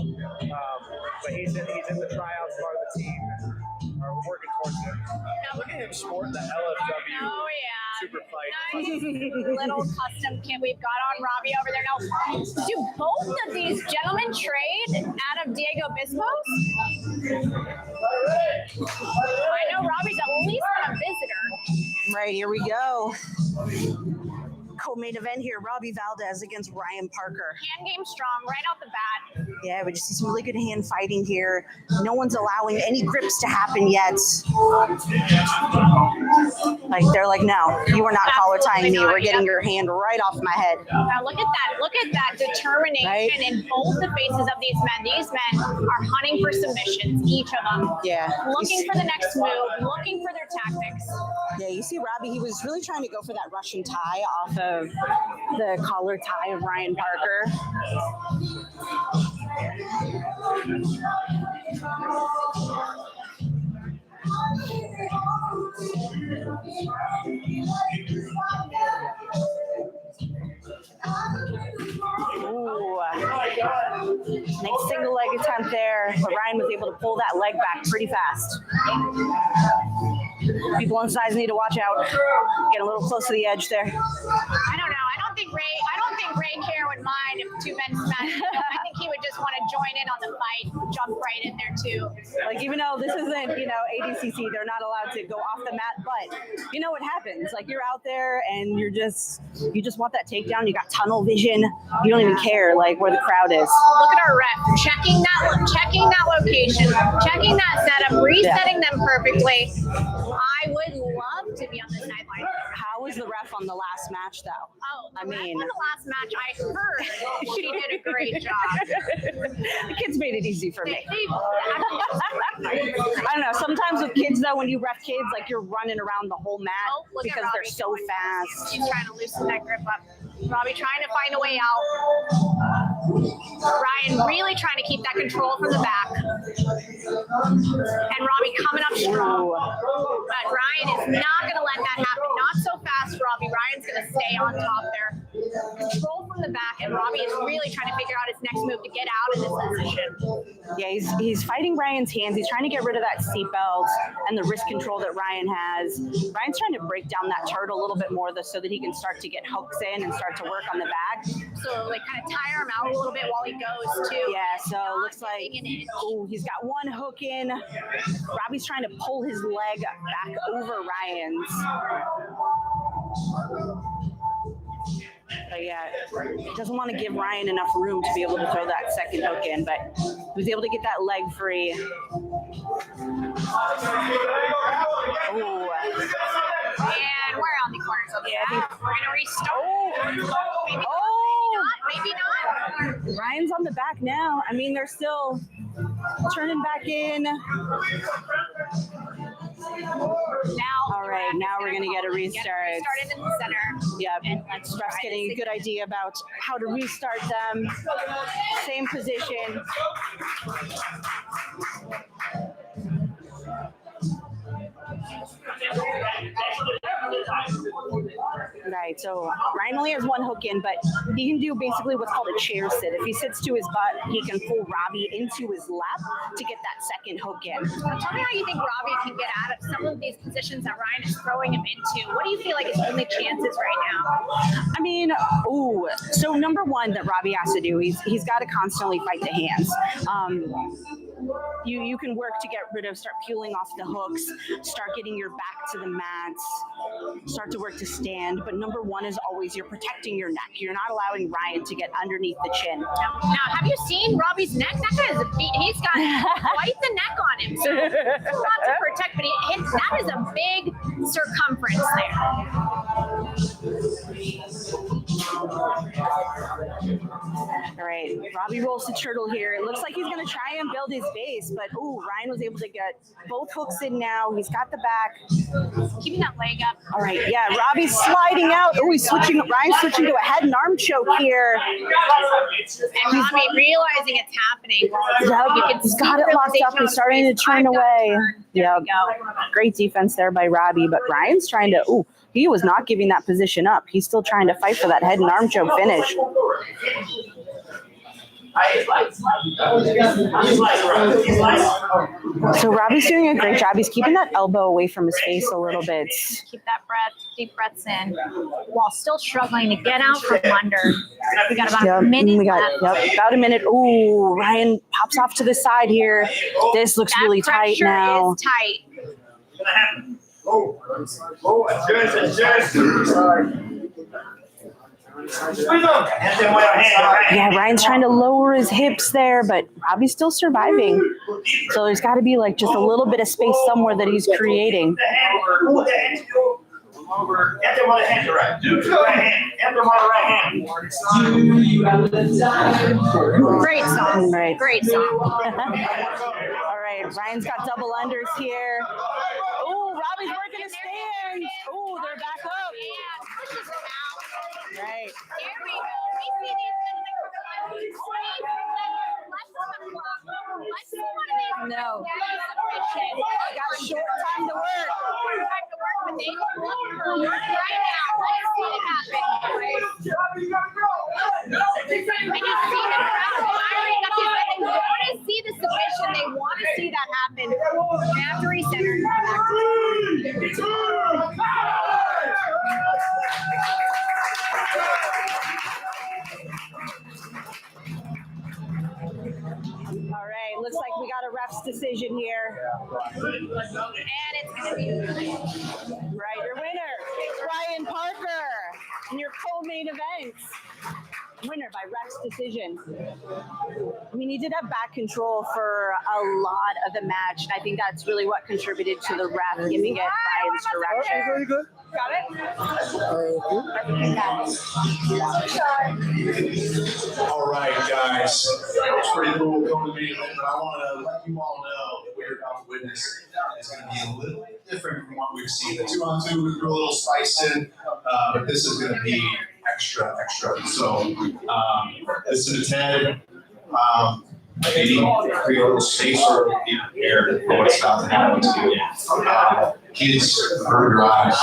[SPEAKER 3] but he's in the tryouts part of the team and are working towards it. Now, look at him sporting the Lfw
[SPEAKER 2] Oh, yeah.
[SPEAKER 3] Superfights.
[SPEAKER 2] Nice little custom kit we've got on Robbie over there. Now, do both of these gentlemen trade out of Diego Bispas? I know Robbie's at least a visitor.
[SPEAKER 1] Right, here we go. Co-main event here, Robbie Valdez against Ryan Parker.
[SPEAKER 2] Hand game strong right out the bat.
[SPEAKER 1] Yeah, we just see some really good hand fighting here. No one's allowing any grips to happen yet. Like they're like, no, you are not collar tying me. We're getting your hand right off my head.
[SPEAKER 2] Now look at that. Look at that determination
[SPEAKER 1] Right?
[SPEAKER 2] in both the faces of these men. These men are hunting for submissions, each of them.
[SPEAKER 1] Yeah.
[SPEAKER 2] Looking for the next move, looking for their tactics.
[SPEAKER 1] Yeah, you see Robbie, he was really trying to go for that Russian tie off of the collar tie of Ryan Parker. Ooh, nice single leg attempt there. But Ryan Ryan was able to pull that leg back pretty fast. People on sides need to watch out. Get a little close to the edge there.
[SPEAKER 2] I don't know. I don't think Ray Care would mind if two men smash. I think he would just want to join in on the fight, jump right in there too.
[SPEAKER 1] Like, even though this isn't, ADCC, they're not allowed to go off the mat, but you know what happens. Like, you're out there and you just want that takedown. You got tunnel vision. You don't even care, like, where the crowd is.
[SPEAKER 2] Look at our ref checking that location, checking that setup, resetting them perfectly. I would love to be on the sideline.
[SPEAKER 1] How was the ref on the last match, though?
[SPEAKER 2] Oh,
[SPEAKER 1] I mean,
[SPEAKER 2] on the last match, I heard she did a great job.
[SPEAKER 1] The kids made it easy for me.
[SPEAKER 2] They
[SPEAKER 1] I don't know. Sometimes with kids, though, when you ref kids, like, you're running around the whole mat because they're so fast.
[SPEAKER 2] He's trying to loosen that grip up. Robbie trying to find a way out. Ryan really trying to keep that control from the back. And Robbie coming up strong. But Ryan is not going to let that happen. Not so fast, Robbie. Ryan's going to stay on top there. Control from the back, and Robbie is really trying to figure out his next move to get out of this position.
[SPEAKER 1] Yeah, he's fighting Ryan's hands. He's trying to get rid of that seatbelt and the wrist control that Ryan has. Ryan's trying to break down that turret a little bit more so that he can start to get hooks in and start to work on the back.
[SPEAKER 2] So, like, kind of tire him out a little bit while he goes, too.
[SPEAKER 1] Yeah, so it looks like, he's got one hook in. Robbie's trying to pull his leg back over Ryan's. But yeah, he doesn't want to give Ryan enough room to be able to throw that second hook in, but he was able to get that leg free. Oh.
[SPEAKER 2] And we're on the corners of the back. We're going to restart. Maybe not.
[SPEAKER 1] Ryan's on the back now. I mean, they're still turning back in. All right, now we're going to get a restart.
[SPEAKER 2] Started in the center.
[SPEAKER 1] Yep. And ref's getting a good idea about how to restart them. Same position. Right, so Ryan only has one hook in, but he can do basically what's called a chair sit. If he sits to his butt, he can pull Robbie into his lap to get that second hook in.
[SPEAKER 2] Tell me how you think Robbie can get out of some of these positions that Ryan is throwing him into. What do you feel like his only chances right now?
[SPEAKER 1] I mean, so number one that Robbie has to do, he's got to constantly fight the hands. You can work to get rid of, start peeling off the hooks, start getting your back to the mats, start to work to stand. But number one is always you're protecting your neck. You're not allowing Ryan to get underneath the chin.
[SPEAKER 2] Now, have you seen Robbie's neck? That guy is he's got quite the neck on him. So not to protect, but that is a big circumference there.
[SPEAKER 1] All right, Robbie rolls the turtle here. It looks like he's going to try and build his base, but Ryan was able to get both hooks in now. He's got the back.
[SPEAKER 2] Keeping that leg up.
[SPEAKER 1] All right, yeah, Robbie's sliding out. Ryan's switching to a head and arm choke here.
[SPEAKER 2] And Robbie realizing it's happening.
[SPEAKER 1] Yep, he's got it locked up. He's starting to turn away. Yep, great defense there by Robbie, but Ryan's trying to, he was not giving that position up. He's still trying to fight for that head and arm choke finish. So Robbie's doing a great job. He's keeping that elbow away from his face a little bit.
[SPEAKER 2] Keep that breath, deep breaths in, while still struggling to get out from under. We got about a minute left.
[SPEAKER 1] About a minute. Ryan pops off to the side here. This looks really tight now.
[SPEAKER 2] Is tight.
[SPEAKER 1] Yeah, Ryan's trying to lower his hips there, but Robbie's still surviving. So there's got to be like just a little bit of space somewhere that he's creating.
[SPEAKER 2] Great song.
[SPEAKER 1] Right.
[SPEAKER 2] Great song.
[SPEAKER 1] All right, Ryan's got double unders here. Robbie's working his stands. They're back up.
[SPEAKER 2] Pushes him out.
[SPEAKER 1] Right.
[SPEAKER 2] Here we go. We see these Let's see one of these.
[SPEAKER 1] No.
[SPEAKER 2] Submission.
[SPEAKER 1] Got short time to work.
[SPEAKER 2] But they look for work right now. Let's see it happen. And you see the crowd firing up. They want to see the submission. They want And it's going to be
[SPEAKER 1] Right, your winner, Ryan Parker, in your co-main event. Winner by Rex decision. I mean, he did have back control for a lot of the match, and I think that's really what contributed to the ref giving it Ryan's direction.
[SPEAKER 3] Very good.
[SPEAKER 2] got it.
[SPEAKER 4] All right, guys. It's pretty cool going to be, but I want to let you all know that we're about to witness is going to be a little bit different from what we've seen. The 2-on-2, we threw a little spice in, but this is going to be extra. So this is a 10. Maybe create a little space for people here for what's about to happen to you. Kids, hurt your eyes.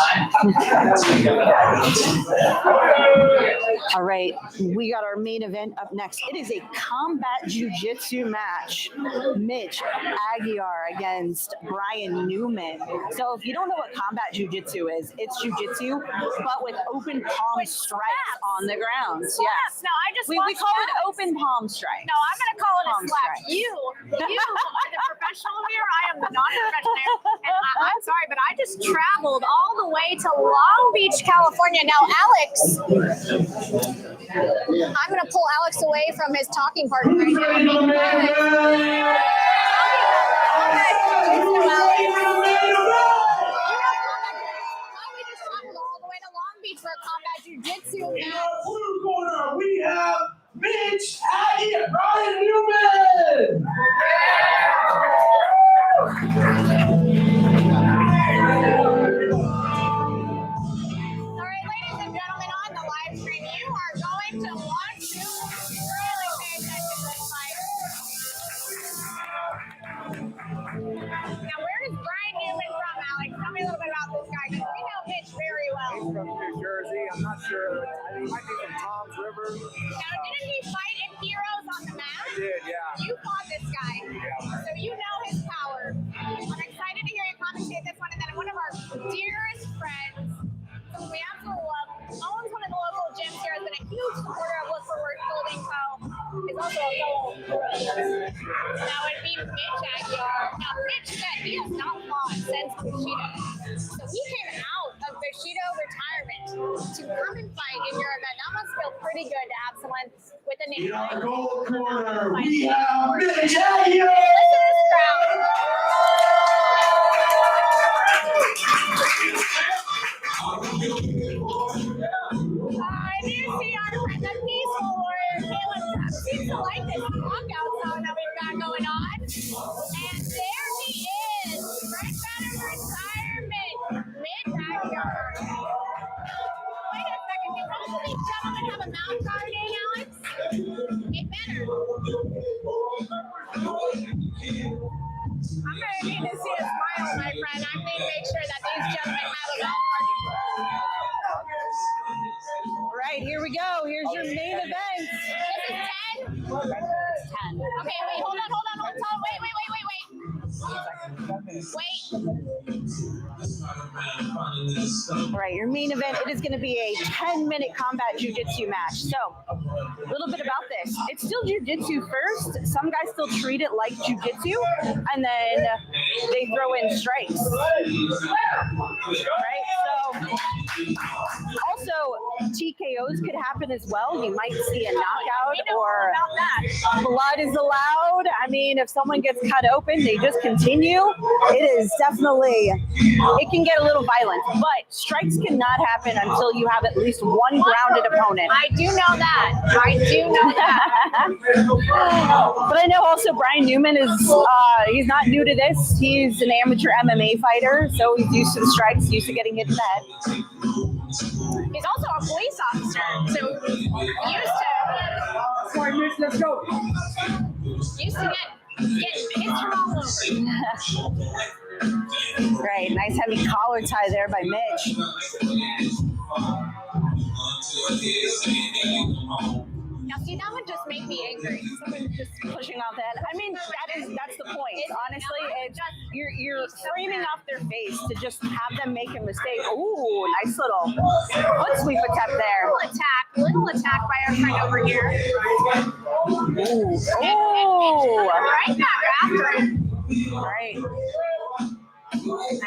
[SPEAKER 1] All right, we got our main event up next. It is a combat jiu-jitsu match. Mitch Aguiar against Brian Newman. So if you don't know what combat jiu-jitsu is, it's jiu-jitsu, but with open palm strikes on the ground. Yes.
[SPEAKER 2] No, I just
[SPEAKER 1] We call it open palm strike.
[SPEAKER 2] No, I'm going to call it a
[SPEAKER 1] Palm
[SPEAKER 2] slap.
[SPEAKER 1] strike.
[SPEAKER 2] You are the professional here. I am the non-professional here. And I'm sorry, but I just traveled all the way to Long Beach, California. Now, Alex, I'm going to pull Alex away from his talking partner right here. We just traveled all the way to Long Beach for a combat jiu-jitsu
[SPEAKER 4] In
[SPEAKER 2] match.
[SPEAKER 4] our blue corner, we have Mitch Aggie and Brian Newman.
[SPEAKER 2] All right, ladies and gentlemen, on the live stream, you are going to want to really pay attention to this fight. Now, where is Brian Newman from, Alex? Tell me a little bit about this guy, because we know Mitch very well.
[SPEAKER 3] He's from New Jersey. I'm not sure. I think he might be from Tom's River.
[SPEAKER 2] Now, didn't he fight in Heroes on the Map?
[SPEAKER 3] He did, yeah.
[SPEAKER 2] You fought this guy, so you know his power. I'm excited to hear you commentate this one, and then one of our dearest friends, who we absolutely love, owns one of the local gyms here, has been a huge supporter of Lfw Clothing Co. Is also a That would be Mitch Aguiar. Now, Mitch said he has not fought since Bushido. So he came out of Bushido retirement to come and fight in your event. That must feel pretty good to have someone with a name.
[SPEAKER 4] In our gold corner, we have Mitch Aggie.
[SPEAKER 2] Listen to this crowd. I do see our friend, the peaceful warrior, Caleb, seems to like this knockout zone that we've got going on. And there he is, fresh out of retirement, Mitch Aguiar. Wait a second, do both of these gentlemen have a mouth guard in, Alex? It better. I'm going to need to see a smile, my friend. I need to make sure that these gentlemen have a mouth guard.
[SPEAKER 1] Right, here we go. Here's your main event.
[SPEAKER 2] This is 10? 10. Okay, wait, hold on. Wait.
[SPEAKER 1] All right, your main event, it is going to be a 10-minute combat jiu-jitsu match. So, a little bit about this. It's still jiu-jitsu first. Some guys still treat it like jiu-jitsu, and then they throw in strikes. Right? So, also, TKOs could happen as well. You might see a knockout or blood is allowed. I mean, if someone gets cut open, they just continue. It is definitely, it can get a little violent, but strikes cannot happen until you have at least one grounded opponent.
[SPEAKER 2] I do know that.
[SPEAKER 1] But I know also Brian Newman is, he's not new to this. He's an amateur MMA fighter, so he's used to the strikes, used to getting hit in the head.
[SPEAKER 2] He's also a police officer, so used to getting hits from all over.
[SPEAKER 1] Right, nice heavy collar tie there by Mitch.
[SPEAKER 2] Now, see, that would just make me angry.
[SPEAKER 1] Someone just pushing off the head. I mean, that's the point. Honestly, it's you're framing off their face to just have them make a mistake. Ooh, nice little foot sweep attempt there.
[SPEAKER 2] Little attack by our friend over here.
[SPEAKER 1] Ooh.
[SPEAKER 2] Right back after him.
[SPEAKER 1] All right.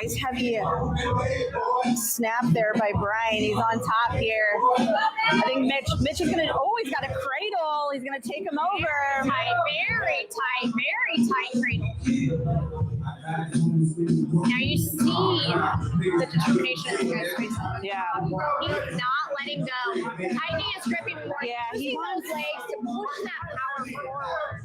[SPEAKER 1] Nice heavy snap there by Brian. He's on top here. I think Mitch is gonna. Oh, he's got a cradle. He's gonna take him over.
[SPEAKER 2] Very tight cradle. Now you see the determination in this guy's face.
[SPEAKER 1] Yeah.
[SPEAKER 2] He's not letting go. Tightening his grip even more.
[SPEAKER 1] Yeah, he
[SPEAKER 2] using
[SPEAKER 1] wants
[SPEAKER 2] those legs to push that power forward.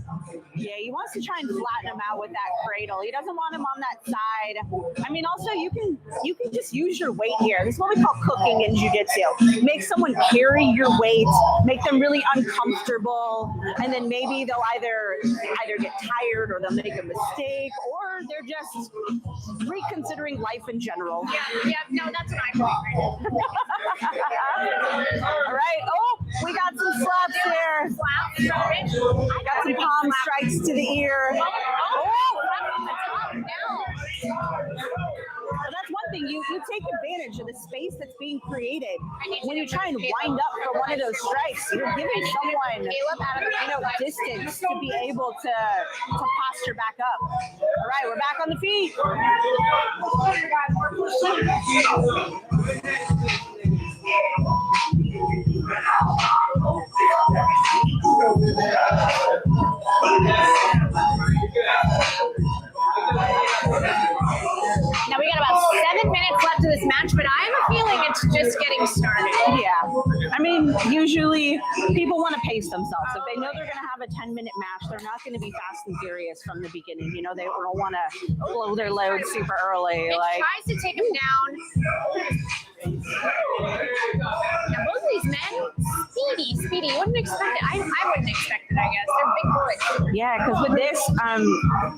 [SPEAKER 1] Yeah, he wants to try and flatten him out with that cradle. He doesn't want him on that side. I mean, also you can just use your weight here. This is what we call cooking in jiu-jitsu. Make someone carry your weight, make them really uncomfortable, and then maybe they'll either get tired or they'll make a mistake, or they're just reconsidering life in general.
[SPEAKER 2] Yeah, no, that's what I'm doing right now.
[SPEAKER 1] All right. Oh, we got some slaps there.
[SPEAKER 2] I
[SPEAKER 1] Got some palm strikes to the ear. Well, that's one thing. You take advantage of the space that's being created. When you try and wind up for one of those strikes, you're giving someone distance to be able to posture back up. All right, we're back on the feet.
[SPEAKER 2] Now we got about 7 minutes left of this match, but I have a feeling it's just getting started.
[SPEAKER 1] Yeah. I mean, usually people want to pace themselves. If they know they're going to have a 10-minute match, they're not going to be fast and furious from the beginning. You know, they don't want to blow their load super early.
[SPEAKER 2] It tries to take him down. Now both of these men, speedy. You wouldn't expect it. I wouldn't expect it, I guess. They're big boys.
[SPEAKER 1] Yeah, because with this,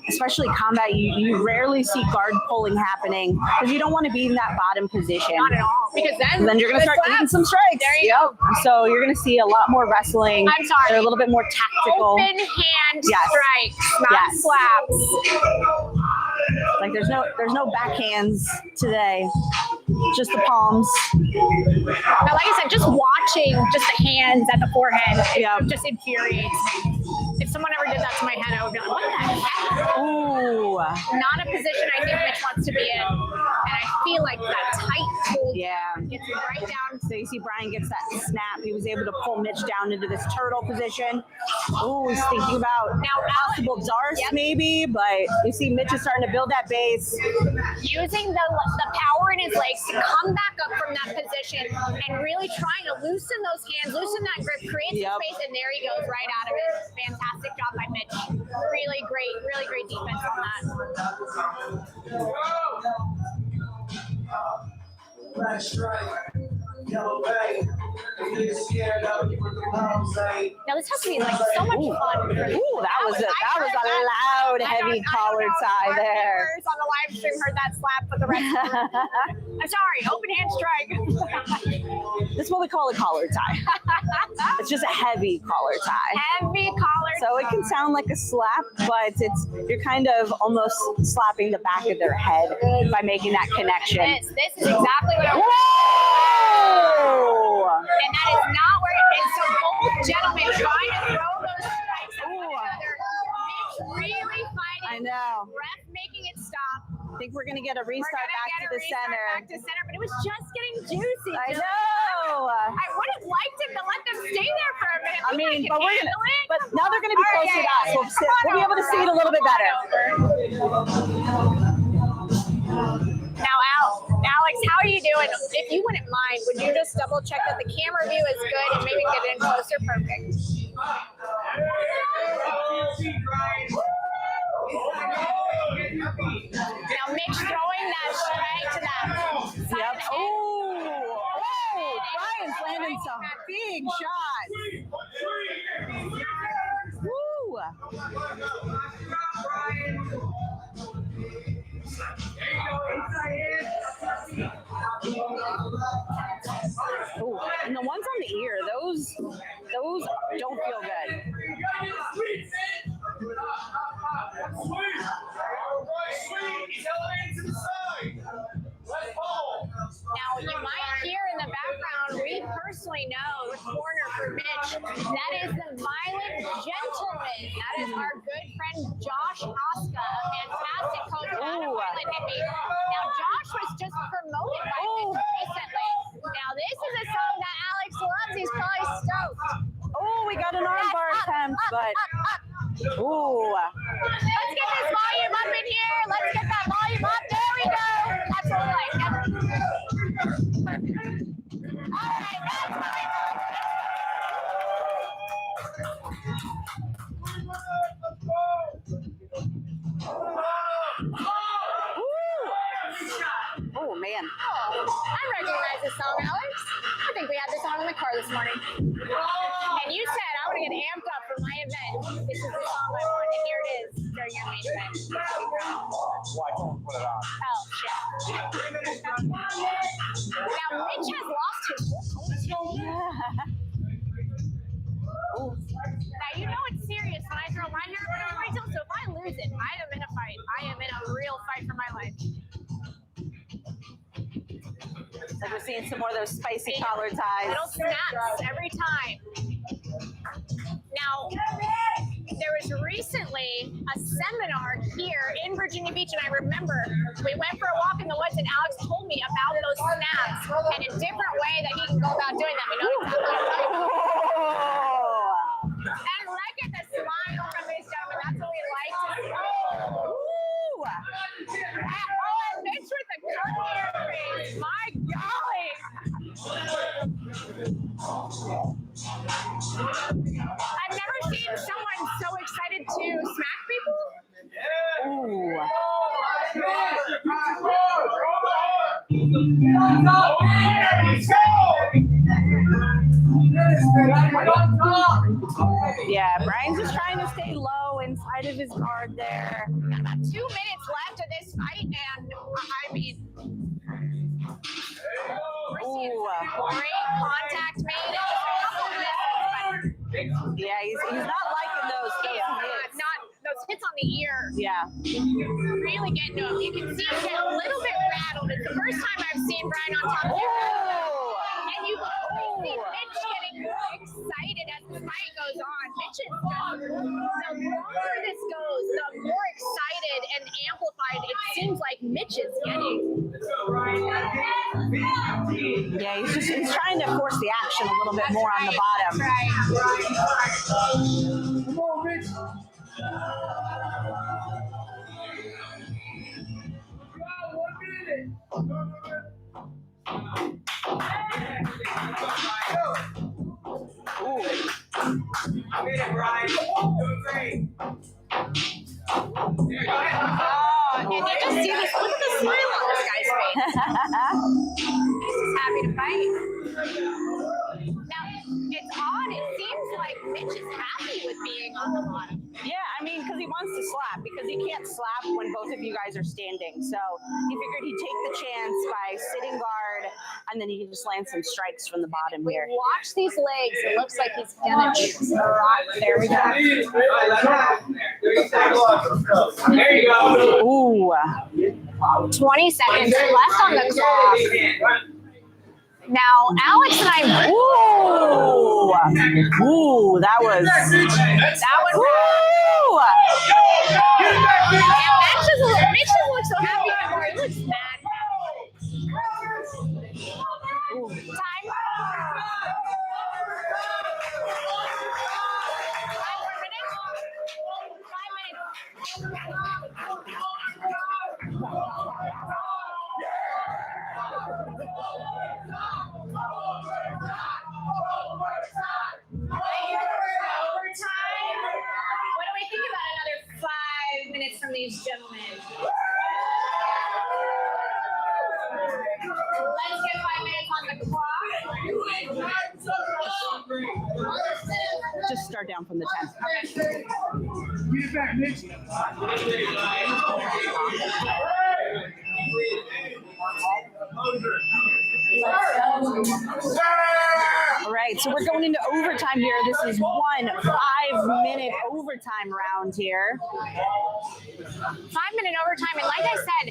[SPEAKER 1] especially combat, you rarely see guard pulling happening because you don't want to be in that bottom position.
[SPEAKER 2] Not at all. Because then
[SPEAKER 1] you're going to start eating some strikes.
[SPEAKER 2] There you go.
[SPEAKER 1] So you're going to see a lot more wrestling.
[SPEAKER 2] I'm sorry.
[SPEAKER 1] They're a little bit more tactical.
[SPEAKER 2] Open hand strikes, not slaps.
[SPEAKER 1] Like there's no backhands today. Just the palms.
[SPEAKER 2] Now, like I said, just watching just the hands at the forehead, just infuriates me. If someone ever did that to my head, I would be like, what the heck?
[SPEAKER 1] Ooh.
[SPEAKER 2] Not a position I think Mitch wants to be in. And I feel like that tight hold gets right down.
[SPEAKER 1] So you see Brian gets that snap. He was able to pull Mitch down into this turtle position. Ooh, he's thinking about
[SPEAKER 2] now
[SPEAKER 1] possible Darce maybe, but you see Mitch is starting to build that base.
[SPEAKER 2] Using the power in his legs to come back up from that position and really trying to loosen those hands, loosen that grip, create some space, and there he goes right out of it. Fantastic job by Mitch. Really great defense on that. Now this has to be like so much fun.
[SPEAKER 1] Ooh, that was a loud, heavy collar tie there.
[SPEAKER 2] On the live stream heard that slap, but the rest I'm sorry, open hand strike.
[SPEAKER 1] This is what we call a collar tie. It's just a heavy collar tie.
[SPEAKER 2] Heavy collar
[SPEAKER 1] So it can sound like a slap, but you're kind of almost slapping the back of their head by making that connection.
[SPEAKER 2] This is exactly what I want.
[SPEAKER 1] Whoa!
[SPEAKER 2] And that is not where it is. So both gentlemen trying to throw those strikes at one another. Mitch really fighting.
[SPEAKER 1] I know.
[SPEAKER 2] Ref making it stop.
[SPEAKER 1] I think we're gonna get a restart back to the center.
[SPEAKER 2] Back to center, but it was just getting juicy.
[SPEAKER 1] I know.
[SPEAKER 2] I would have liked him to let them stay there for a minute.
[SPEAKER 1] I mean,
[SPEAKER 2] but
[SPEAKER 1] now they're gonna be close to us. We'll be able to see it a little bit better.
[SPEAKER 2] Now, Alex, how are you doing? If you wouldn't mind, would you just double check that the camera view is good and maybe get in closer? Perfect. Now, Mitch throwing that straight to that.
[SPEAKER 1] Yep. Oh, Brian's landing some big shots. Woo! Ooh, and the ones on the ear, those don't feel good.
[SPEAKER 2] Now, you might hear in the background we personally know the corner for Mitch. That is the Violent Gentleman. That is our good friend Josh Oska, a fantastic coach out of Violent Hippie. Now, Josh was just promoted by Mitch recently. Now, this is a song that Alex loves. He's probably stoked.
[SPEAKER 1] Oh, we got an armbar attempt, but ooh.
[SPEAKER 2] Let's get this volume up in here. Let's get that volume up. There we go. That's what we like. All right, that's what we
[SPEAKER 1] Oh man.
[SPEAKER 2] I recognize this song, Alex. I think we had this on in the car this morning. And you said I want to get amped up for my event. This is the song I want, and here it is during your main event.
[SPEAKER 3] Why don't put it on?
[SPEAKER 2] Oh, shit. Now, Mitch has lost his whole Now, you know it's serious when I throw my hair in a ponytail, so if I lose it, I am in a fight. I am in a real fight for my life.
[SPEAKER 1] It's like we're seeing some more of those spicy collar ties.
[SPEAKER 2] Little snaps every time. Now, there was recently a seminar here in Virginia Beach, and I remember we went for a walk in the woods, and Alex told me about those snaps and a different way that he can go about doing them. You know exactly what I'm talking about. And look at the smile from these gentlemen. That's what we like to see. Oh, and Mitch with the curly face. My golly. I've never seen someone so excited to smack people.
[SPEAKER 1] Ooh. Yeah, Brian's just trying to stay low inside of his guard there.
[SPEAKER 2] 2 minutes left of this fight, and I mean, we're seeing some great contact made.
[SPEAKER 1] Yeah, he's not liking those hits.
[SPEAKER 2] Not those hits on the ear.
[SPEAKER 1] Yeah.
[SPEAKER 2] Really getting to him. You can see him get a little bit rattled. It's the first time I've seen Brian on top of him. And you always see Mitch getting excited as the fight goes on. Mitch is just, the longer this goes, the more excited and amplified it seems like Mitch is getting.
[SPEAKER 1] Yeah, he's trying to force the action a little bit more on the bottom.
[SPEAKER 2] And you just see this, look at the smile on this guy's face. He's just happy to fight. Now, it's odd. It seems like Mitch is happy with being on the bottom.
[SPEAKER 1] Yeah, I mean, because he wants to slap, because he can't slap when both of you guys are standing. So he figured he'd take the chance by sitting guard, and then he can just land some strikes from the bottom here.
[SPEAKER 2] Watch these legs. It looks like he's gonna rock. There we go.
[SPEAKER 8] There you go.
[SPEAKER 1] Ooh.
[SPEAKER 2] 20 seconds left on the clock. Now, Alex and I.
[SPEAKER 1] Ooh. Ooh, that was. Ooh.
[SPEAKER 2] Yeah, Mitch doesn't look so happy anymore. He looks mad. Time. 5 more minutes. 5 minutes. Overtime. What do we think about another 5 minutes from these gentlemen? Let's get 5 minutes on the clock.
[SPEAKER 1] Just start down from the 10.
[SPEAKER 8] Get it back, Mitch.
[SPEAKER 1] All right, so we're going into overtime here. This is 1 5-minute overtime round here.
[SPEAKER 2] 5 minute overtime, and like I said,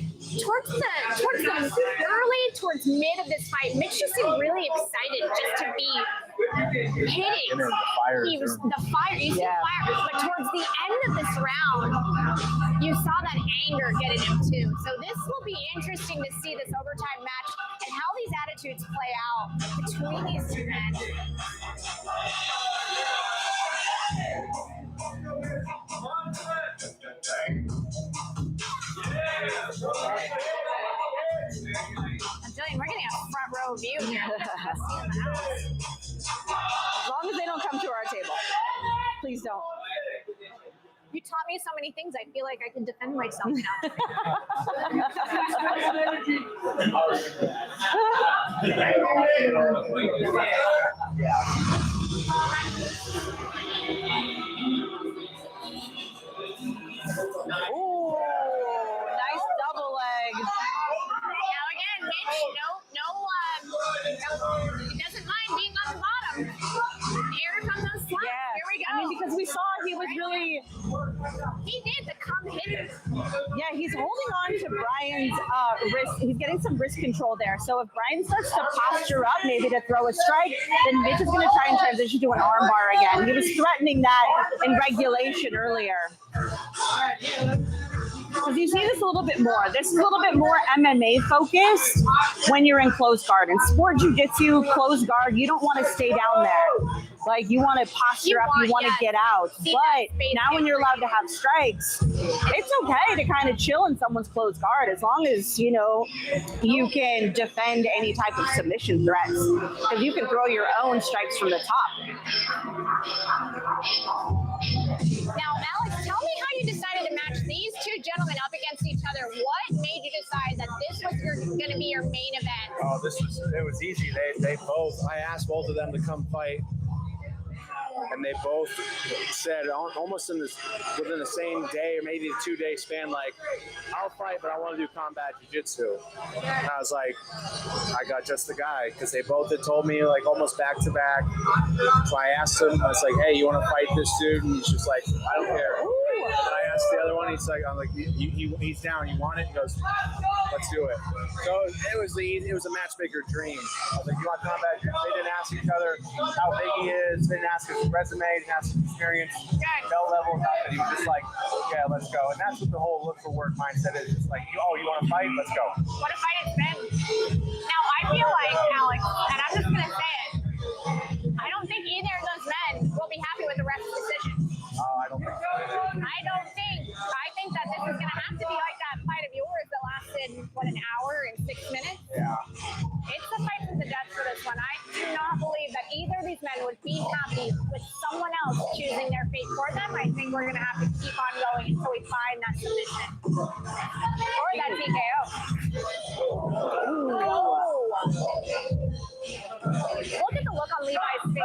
[SPEAKER 2] towards mid of this fight, Mitch just seemed really excited just to be hitting.
[SPEAKER 6] The fire.
[SPEAKER 2] He was the fire. You see the fire, but towards the end of this round, you saw that anger get in him too. So this will be interesting to see this overtime match and how these attitudes play out between these two men. I'm telling you, we're getting a front row view here.
[SPEAKER 1] As long as they don't come to our table. Please don't.
[SPEAKER 2] You taught me so many things. I feel like I can defend myself now.
[SPEAKER 1] Ooh, nice double leg.
[SPEAKER 2] Now again, Mitch, he doesn't mind being on the bottom. Here come those slaps.
[SPEAKER 1] Yeah.
[SPEAKER 2] Here we go.
[SPEAKER 1] I mean, because we saw he was really.
[SPEAKER 2] He did the come hitter.
[SPEAKER 1] Yeah, he's holding on to Brian's wrist. He's getting some wrist control there. So if Brian starts to posture up, maybe to throw a strike, then Mitch is going to try and transition to an arm bar again. He was threatening that in regulation earlier. Because you see this a little bit more. This is a little bit more MMA focused when you're in closed guard. In sport jiu-jitsu, closed guard, you don't want to stay down there. Like, you want to posture up, you want to get out. But now when you're allowed to have strikes, it's okay to kind of chill in someone's closed guard as long as, you know, you can defend any type of submission threats. Because you can throw your own strikes from the top.
[SPEAKER 2] Now, Alex, tell me how you decided to match these two gentlemen up against each other. What made you decide that this was going to be your main event?
[SPEAKER 3] Oh, it was easy. They both, I asked both of them to come fight. And they both said almost within the same day or maybe a 2-day span, like, I'll fight, but I want to do combat jiu-jitsu. And I was like, I got just the guy, because they both had told me like almost back to back. So I asked him, I was like, hey, you want to fight this dude? And he's just like, I don't care. And I asked the other one, he's like, I'm like, he's down. You want it? He goes, let's do it. So it was a matchmaker dream. I was like, you want combat? They didn't ask each other how big he is. They didn't ask his resume. They didn't ask his experience. No level, nothing. He was just like, yeah, let's go. And that's what the whole look for work mindset is. It's like, you want to fight? Let's go.
[SPEAKER 2] What a fight it's been. Now, I feel like, Alex, and I'm just going to say it, I don't think either of those men will be happy with the ref's decision.
[SPEAKER 3] I don't think so.
[SPEAKER 2] I think that this is going to have to be like that fight of yours that lasted, an hour and 6 minutes?
[SPEAKER 3] Yeah.
[SPEAKER 2] It's the fight from the death for this one. I do not believe that either of these men would be happy with someone else choosing their fate for them. I think we're going to have to keep on going until we find that submission. Or that TKO. Look at the look on Levi's face.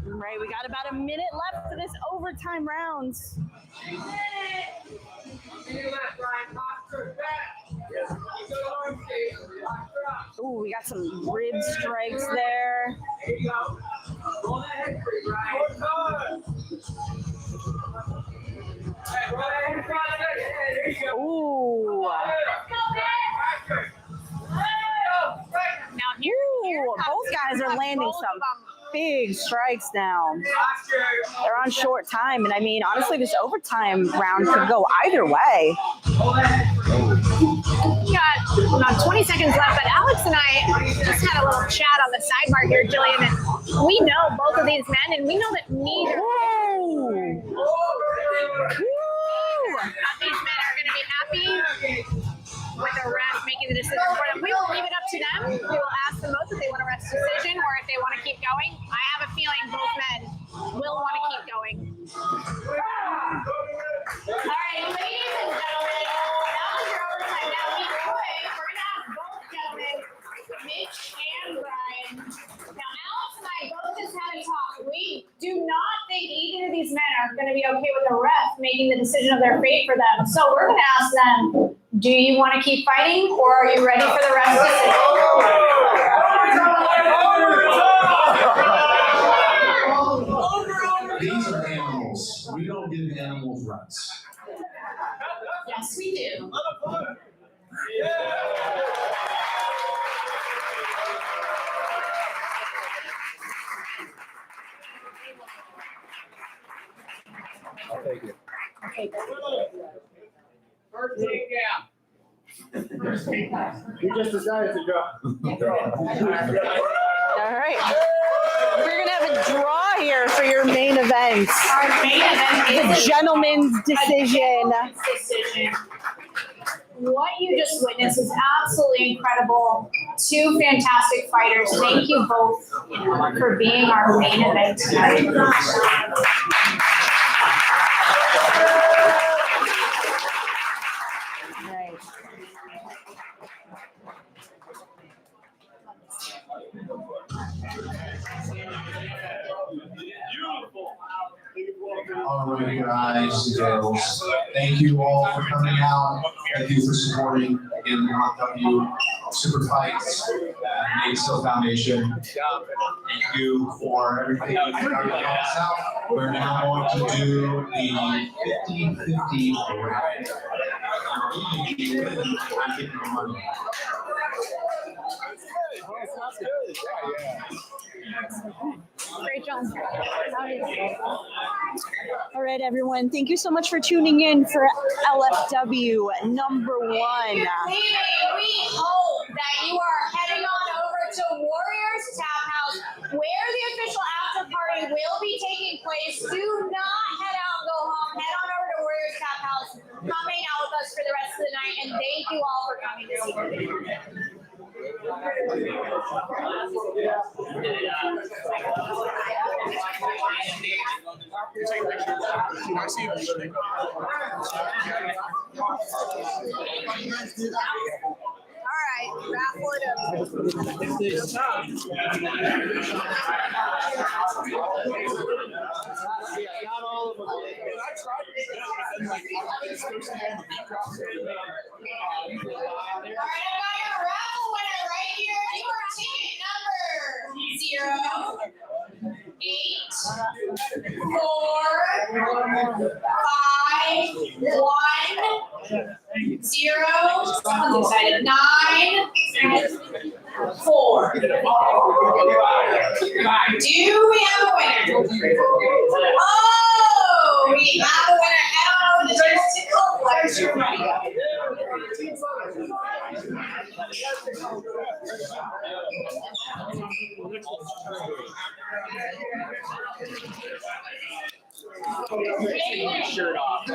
[SPEAKER 1] Right, we got about a minute left for this overtime round. Ooh, we got some rib strikes there. Ooh.
[SPEAKER 2] Now here
[SPEAKER 1] both guys are landing some big strikes now. They're on short time, and I mean, honestly, this overtime round could go either way.
[SPEAKER 2] We got about 20 seconds left, but Alex and I just had a little chat on the sidebar here, Jillian, and we know both of these men, and we know that neither of these men are going to be happy with the ref making the decision for them. We will leave it up to them. We will ask them both if they want a ref's decision or if they want to keep going. I have a feeling both men will want to keep going. All right, ladies and gentlemen, that was your overtime. Now, we're going to ask both gentlemen, Mitch and Brian. Now, Alex and I both just had a talk. We making the decision of their fate for them. So we're going to ask them, do you want to keep fighting, or are you ready for the rest decision?
[SPEAKER 4] These are animals. We don't give animals rights.
[SPEAKER 2] Yes, we do.
[SPEAKER 3] I'll take it.
[SPEAKER 2] Okay,
[SPEAKER 3] You just decided to go.
[SPEAKER 1] All right. We're going to have a draw here for your main event.
[SPEAKER 2] our main event
[SPEAKER 1] The
[SPEAKER 2] is
[SPEAKER 1] gentleman's decision.
[SPEAKER 2] What you just witnessed is absolutely incredible. Two fantastic fighters. Thank you both for being our main event tonight.
[SPEAKER 1] Right.
[SPEAKER 4] All right, guys and girls. Thank you all for coming out. Thank you for supporting again the Lfw Superfights, Nate Foundation. Thank you for everything you've done to help us out. We're now going to do the 50-50 round. I'm getting the money.
[SPEAKER 1] Great job. All right, everyone. Thank you so much for tuning in for LFW number 1.
[SPEAKER 2] We hope that you are heading on over to Warriors Tap House, where the official after party will be taking place. Do not head out and go home. Head on over to Warriors Tap House. Come hang out with us for the rest of the night, and thank you all for coming this evening. All right, raffle it All right, I got your raffle winner right here. Your ticket number 0, 8, 4, 5, 1, 0. Someone's excited. 9, 4. Do we have a winner? Oh, we have a winner. Head on over to the collection.
[SPEAKER 3] Shirt off.